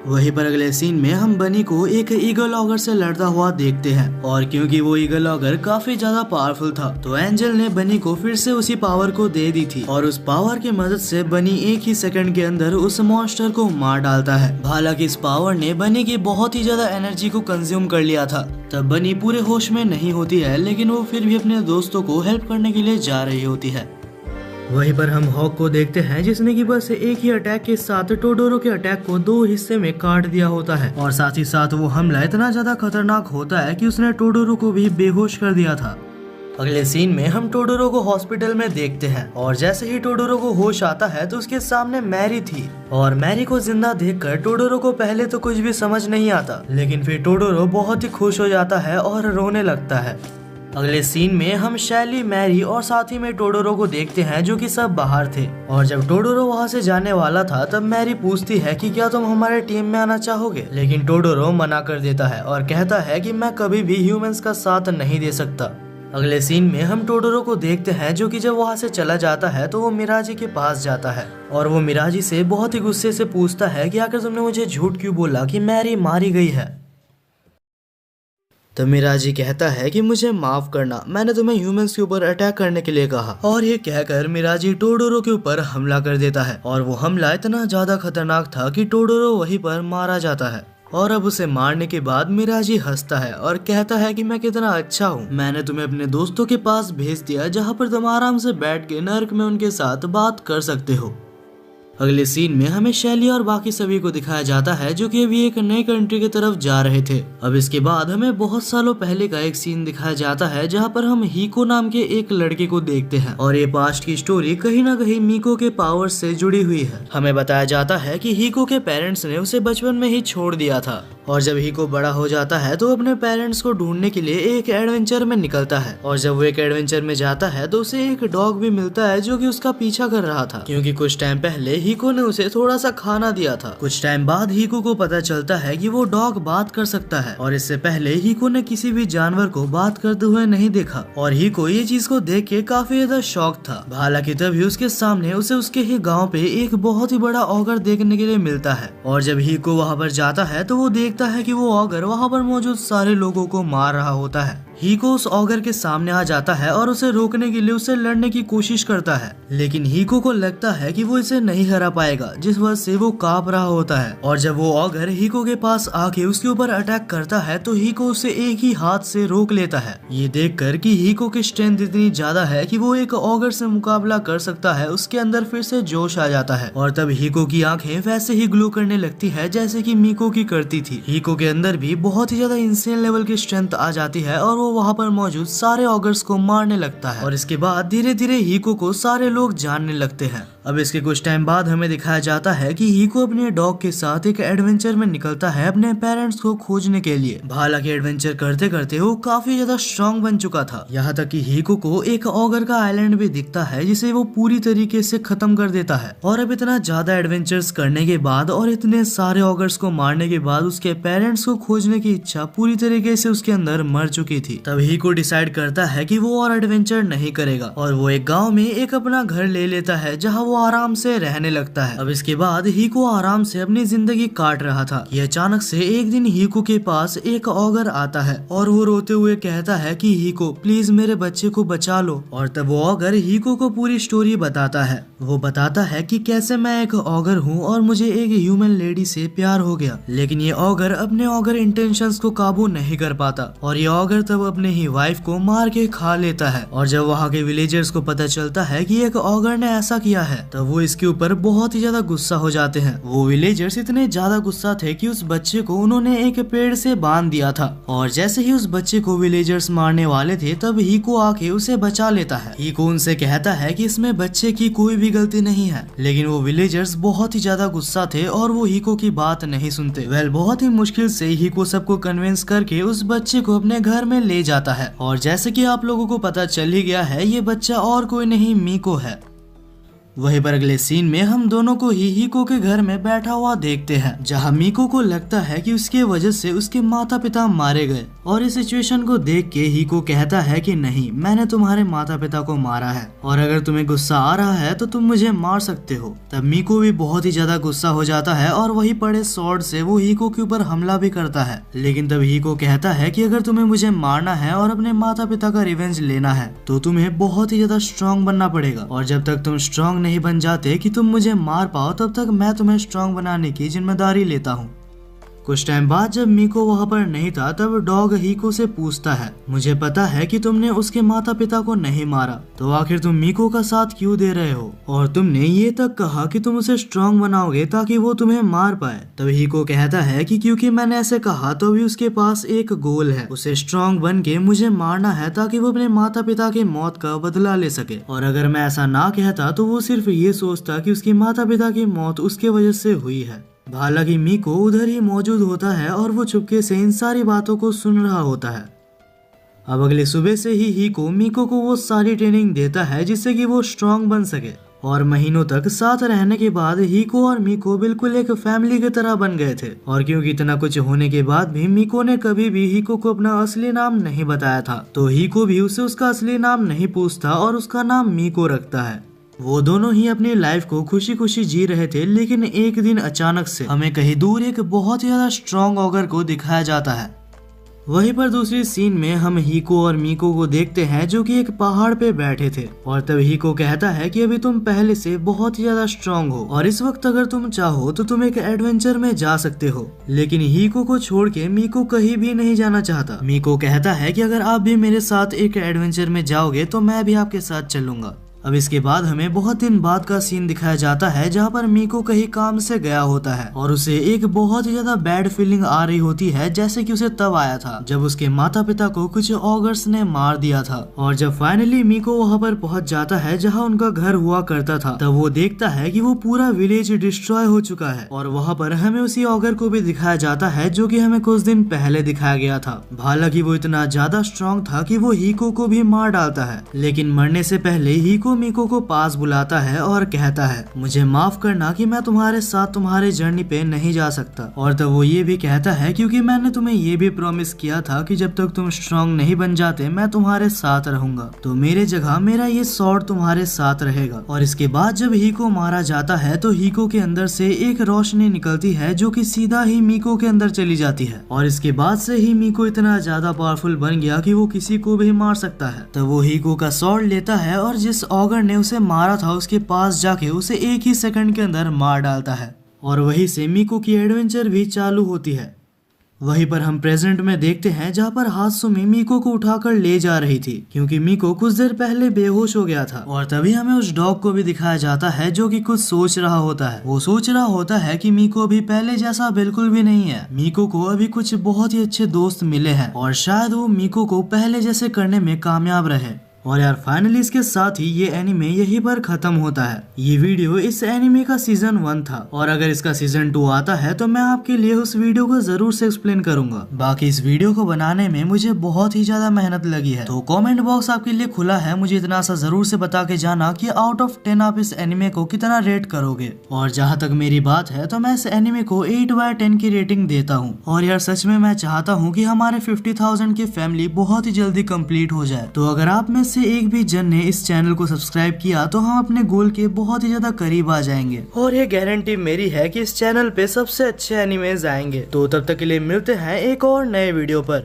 वहीं पर अगले सीन में हम बनी को एक ईगल ऑगर से लड़ता हुआ देखते हैं और क्योंकि वो ईगल ऑगर काफी ज्यादा पावरफुल था तो एंजल ने बनी को फिर से उसी पावर को दे दी थी और उस पावर की मदद से बनी एक ही सेकंड के अंदर उस मॉन्स्टर को मार डालता है। हालांकि इस पावर ने बनी की बहुत ही ज्यादा एनर्जी को कंज्यूम कर लिया था। तब बनी पूरे होश में नहीं होती है, लेकिन वो फिर भी अपने दोस्तों को हेल्प करने के लिए जा रही होती है। वहीं पर हम हॉक को देखते हैं जिसने की बस एक ही अटैक के साथ टोडोरो के अटैक को 2 हिस्से में काट दिया होता है और साथ ही साथ वो हमला इतना ज्यादा खतरनाक होता है कि उसने टोडोरो को भी बेहोश कर दिया था। अगले सीन में हम टोडोरो को हॉस्पिटल में देखते हैं और जैसे ही टोडोरो को होश आता है तो उसके सामने मैरी थी और मैरी को जिंदा देखकर टोडोरो को पहले तो कुछ भी समझ नहीं आता, लेकिन फिर टोडोरो बहुत ही खुश हो जाता है और रोने लगता है। अगले सीन में हम शैली, मैरी और साथ ही में टोडोरो को देखते हैं जो कि सब बाहर थे और जब टोडोरो वहां से जाने वाला था तब मैरी पूछती है कि क्या तुम हमारे टीम में आना चाहोगे, लेकिन टोडोरो मना कर देता है और कहता है कि मैं कभी भी ह्यूमंस का साथ नहीं दे सकता। अगले सीन में हम टोडोरो को देखते हैं जो कि जब वहां से चला जाता है तो वो मिराजी के पास जाता है और वो मिराजी से बहुत ही गुस्से से पूछता है कि आखिर तुमने मुझे झूठ क्यों बोला कि मैरी मारी गई है। तो मिराजी कहता है कि मुझे माफ करना, मैंने तुम्हें ह्यूमंस के ऊपर अटैक करने के लिए कहा। और ये कहकर मिराजी टोडोरो के ऊपर हमला कर देता है और वो हमला इतना ज्यादा खतरनाक था कि टोडोरो वहीं पर मारा जाता है। और अब उसे मारने के बाद मिराजी हंसता है और कहता है कि मैं कितना अच्छा हूँ, मैंने तुम्हें अपने दोस्तों के पास भेज दिया जहाँ पर तुम आराम से बैठ के नर्क में उनके साथ बात कर सकते हो। अगले सीन में हमें शैली और बाकी सभी को दिखाया जाता है जो कि अभी एक नई कंट्री की तरफ जा रहे थे। अब इसके बाद हमें बहुत सालों पहले का एक सीन दिखाया जाता है जहां पर हम हीको नाम के एक लड़के को देखते हैं और ये पास्ट की स्टोरी कहीं ना कहीं मीको के पावर से जुड़ी हुई है। हमें बताया जाता है कि हीको के पेरेंट्स ने उसे बचपन में ही छोड़ दिया था और जब हीको बड़ा हो जाता है तो अपने पेरेंट्स को ढूंढने के लिए एक एडवेंचर में निकलता है और जब वो एक एडवेंचर में जाता है तो उसे एक डॉग भी मिलता है जो कि उसका पीछा कर रहा था, क्योंकि कुछ टाइम पहले हीको ने उसे थोड़ा सा खाना दिया था। कुछ टाइम बाद हीको को पता चलता है कि वो डॉग बात कर सकता है और इससे पहले हीको ने किसी भी जानवर को बात करते हुए नहीं देखा और हीको ये चीज को देख के काफी ज्यादा शॉक था। हालांकि तभी उसके सामने उसे उसके ही गाँव पे एक बहुत ही बड़ा ऑगर देखने के लिए मिलता है और जब हीको वहाँ पर जाता है तो वो देखता है कि वो ऑगर वहाँ पर मौजूद सारे लोगों को मार रहा होता है। हीको उस ऑगर के सामने आ जाता है और उसे रोकने के लिए उससे लड़ने की कोशिश करता है, लेकिन हीको को लगता है कि वो इसे नहीं हरा पाएगा, जिस वजह से वो कांप रहा होता है। और जब वो ऑगर हीको के पास आके उसके ऊपर अटैक करता है तो हीको उसे एक ही हाथ से रोक लेता है। ये देखकर कि हीको की स्ट्रेंथ इतनी ज्यादा है कि वो एक ऑगर से मुकाबला कर सकता है, उसके अंदर फिर से जोश आ जाता है और तब हीको की आंखें वैसे ही ग्लो करने लगती है जैसे कि मीको की करती थी। हीको के अंदर भी बहुत ही ज्यादा इंसेन लेवल की स्ट्रेंथ आ जाती है और वो वहाँ पर मौजूद सारे ऑगर्स को मारने लगता है और इसके बाद धीरे धीरे हीको को सारे लोग जानने लगते हैं। अब इसके कुछ टाइम बाद हमें दिखाया जाता है कि हीको अपने डॉग के साथ एक एडवेंचर में निकलता है अपने पेरेंट्स को खोजने के लिए। हालांकि एडवेंचर करते करते वो काफी ज्यादा स्ट्रांग बन चुका था, यहाँ तक कि हीको को एक ऑगर का आइलैंड भी दिखता है जिसे वो पूरी तरीके से खत्म कर देता है। और अब इतना ज्यादा एडवेंचर्स करने के बाद और इतने सारे ऑगर्स को मारने के बाद उसके पेरेंट्स को खोजने की इच्छा पूरी तरीके से उसके अंदर मर चुकी थी। तब हीको डिसाइड करता है कि वो और एडवेंचर नहीं करेगा और वो एक गाँव में एक अपना घर ले लेता है जहाँ वो आराम से रहने लगता है। अब इसके बाद हीको आराम से अपनी जिंदगी काट रहा था कि अचानक से एक दिन हीको के पास एक ऑगर आता है और वो रोते हुए कहता है कि हीको प्लीज मेरे बच्चे को बचा लो। और तब वो ऑगर हीको को पूरी स्टोरी बताता है। वो बताता है कि कैसे मैं एक ऑगर हूँ और मुझे एक ह्यूमन लेडी से प्यार हो गया, लेकिन ये ऑगर अपने ऑगर इंटेंशंस को काबू नहीं कर पाता और ये ऑगर तब अपने ही वाइफ को मार के खा लेता है। और जब वहाँ के विलेजर्स को पता चलता है कि एक ऑगर ने ऐसा किया है तब वो इसके ऊपर बहुत ही ज्यादा गुस्सा हो जाते हैं। वो विलेजर्स इतने ज्यादा गुस्सा थे कि उस बच्चे को उन्होंने एक पेड़ से बांध दिया था और जैसे ही उस बच्चे को विलेजर्स मारने वाले थे तब हीको आके उसे बचा लेता है। हीको उनसे कहता है कि इसमें बच्चे की कोई भी गलती नहीं है, लेकिन वो विलेजर्स बहुत ही ज्यादा गुस्सा थे और वो हीको की बात नहीं सुनते। बहुत ही मुश्किल से हीको सबको कन्विंस करके उस बच्चे को अपने घर में ले जाता है और जैसे कि आप लोगों को पता चल ही गया है ये बच्चा और कोई नहीं मीको है। वहीं पर अगले सीन में हम दोनों को ही हीको के घर में बैठा हुआ देखते हैं जहां मीको को लगता है कि उसके वजह से उसके माता पिता मारे गए और इस सिचुएशन को देख के हीको कहता है कि नहीं, मैंने तुम्हारे माता पिता को मारा है और अगर तुम्हें गुस्सा आ रहा है तो तुम मुझे मार सकते हो। तब मीको भी बहुत ही ज्यादा गुस्सा हो जाता है और वही पड़े स्वॉर्ड से वो हीको के ऊपर हमला भी करता है, लेकिन तब हीको कहता है कि अगर तुम्हें मुझे मारना है और अपने माता पिता का रिवेंज लेना है तो तुम्हें बहुत ही ज्यादा स्ट्रांग बनना पड़ेगा और जब तक तुम स्ट्रांग नहीं बन जाते कि तुम मुझे मार पाओ तब तक मैं तुम्हें स्ट्रांग बनाने की जिम्मेदारी लेता हूँ। कुछ टाइम बाद जब मीको वहाँ पर नहीं था तब डॉग हीको से पूछता है, मुझे पता है कि तुमने उसके माता पिता को नहीं मारा, तो आखिर तुम मीको का साथ क्यों दे रहे हो और तुमने ये तक कहा कि तुम उसे स्ट्रांग बनाओगे ताकि वो तुम्हें मार पाए। तब हीको कहता है कि क्योंकि मैंने ऐसे कहा तो अभी उसके पास एक गोल है, उसे स्ट्रांग बन के मुझे मारना है ताकि वो अपने माता पिता की मौत का बदला ले सके। और अगर मैं ऐसा ना कहता तो वो सिर्फ ये सोचता कि उसकी माता पिता की मौत उसके वजह से हुई है। हालांकि मीको उधर ही मौजूद होता है और वो चुपके से इन सारी बातों को सुन रहा होता है। अब अगली सुबह से ही हीको मीको को वो सारी ट्रेनिंग देता है जिससे कि वो स्ट्रांग बन सके और महीनों तक साथ रहने के बाद हीको और मीको बिल्कुल एक फैमिली की तरह बन गए थे। और क्योंकि इतना कुछ होने के बाद भी मीको ने कभी भी हीको को अपना असली नाम नहीं बताया था तो हीको भी उसे उसका असली नाम नहीं पूछता और उसका नाम मीको रखता है। वो दोनों ही अपनी लाइफ को खुशी खुशी जी रहे थे, लेकिन एक दिन अचानक से हमें कहीं दूर एक बहुत ही ज्यादा स्ट्रॉन्ग ऑगर को दिखाया जाता है। वहीं पर दूसरी सीन में हम हीको और मीको को देखते हैं जो कि एक पहाड़ पे बैठे थे और तब हीको कहता है कि अभी तुम पहले से बहुत ही ज्यादा स्ट्रांग हो और इस वक्त अगर तुम चाहो तो तुम एक एडवेंचर में जा सकते हो। लेकिन हीको को छोड़ के मीको कहीं भी नहीं जाना चाहता। मीको कहता है कि अगर आप भी मेरे साथ एक एडवेंचर में जाओगे तो मैं भी आपके साथ चलूंगा। अब इसके बाद हमें बहुत दिन बाद का सीन दिखाया जाता है जहाँ पर मीको कहीं काम से गया होता है और उसे एक बहुत ही ज्यादा बैड फीलिंग आ रही होती है जैसे कि उसे तब आया था जब उसके माता पिता को कुछ ऑगर्स ने मार दिया था। और जब फाइनली मीको वहाँ पर पहुँच जाता है जहाँ उनका घर हुआ करता था तब वो देखता है कि वो पूरा विलेज डिस्ट्रॉय हो चुका है और वहाँ पर हमें उसी ऑगर को भी दिखाया जाता है जो कि हमें कुछ दिन पहले दिखाया गया था। हालांकि वो इतना ज्यादा स्ट्रॉन्ग था कि वो हीको को भी मार डालता है, लेकिन मरने से पहले हीको हीको मीको को पास बुलाता है और कहता है मुझे माफ करना कि मैं तुम्हारे साथ तुम्हारे जर्नी पे नहीं जा सकता। और तब वो ये भी कहता है क्योंकि मैंने तुम्हें ये भी प्रॉमिस किया था कि जब तक तुम स्ट्रांग नहीं बन जाते मैं तुम्हारे साथ रहूंगा, तो मेरे जगह मेरा ये स्वॉर्ड तुम्हारे साथ रहेगा। और इसके बाद जब हीको मारा जाता है तो हीको के अंदर से एक रोशनी निकलती है जो कि सीधा ही मीको के अंदर चली जाती है। और इसके बाद से ही मीको इतना ज्यादा पावरफुल बन गया कि वो किसी को भी मार सकता है। तब वो हीको का स्वॉर्ड लेता है और जिस ऑगर ने उसे मारा था उसके पास जाके उसे एक ही सेकंड के अंदर मार डालता है। और वहीं से मीको की एडवेंचर भी चालू होती है। वहीं पर हम प्रेजेंट में देखते हैं जहाँ पर हात्सुमी मीको को उठाकर ले जा रही थी क्योंकि मीको कुछ देर पहले बेहोश हो गया था। और तभी हमें उस डॉग को भी दिखाया जाता है जो कि कुछ सोच रहा होता है। वो सोच रहा होता है कि मीको अभी पहले जैसा बिल्कुल भी नहीं है। मीको को अभी कुछ बहुत ही अच्छे दोस्त मिले हैं और शायद वो मीको को पहले जैसे करने में कामयाब रहे। और यार फाइनली इसके साथ ही ये एनिमे यहीं पर खत्म होता है। ये वीडियो इस एनिमे का सीजन 1 था और अगर इसका सीजन 2 आता है तो मैं आपके लिए उस वीडियो को जरूर से एक्सप्लेन करूंगा। बाकी इस वीडियो को बनाने में मुझे बहुत ही ज्यादा मेहनत लगी है, तो कमेंट बॉक्स आपके लिए खुला है। मुझे इतना सा जरूर से बता के जाना कि आउट ऑफ 10 आप इस एनिमे को कितना रेट करोगे। और जहाँ तक मेरी बात है तो मैं इस एनिमे को 8/10 की रेटिंग देता हूँ। और यार सच में मैं चाहता हूँ कि हमारे 50,000 की फैमिली बहुत ही जल्दी कंप्लीट हो जाए। तो अगर आप में से एक भी जन ने इस चैनल को सब्सक्राइब किया तो हम अपने गोल के बहुत ही ज्यादा करीब आ जाएंगे। और ये गारंटी मेरी है कि इस चैनल पे सबसे अच्छे एनिमेज आएंगे। तो तब तक के लिए मिलते हैं एक और नए वीडियो पर।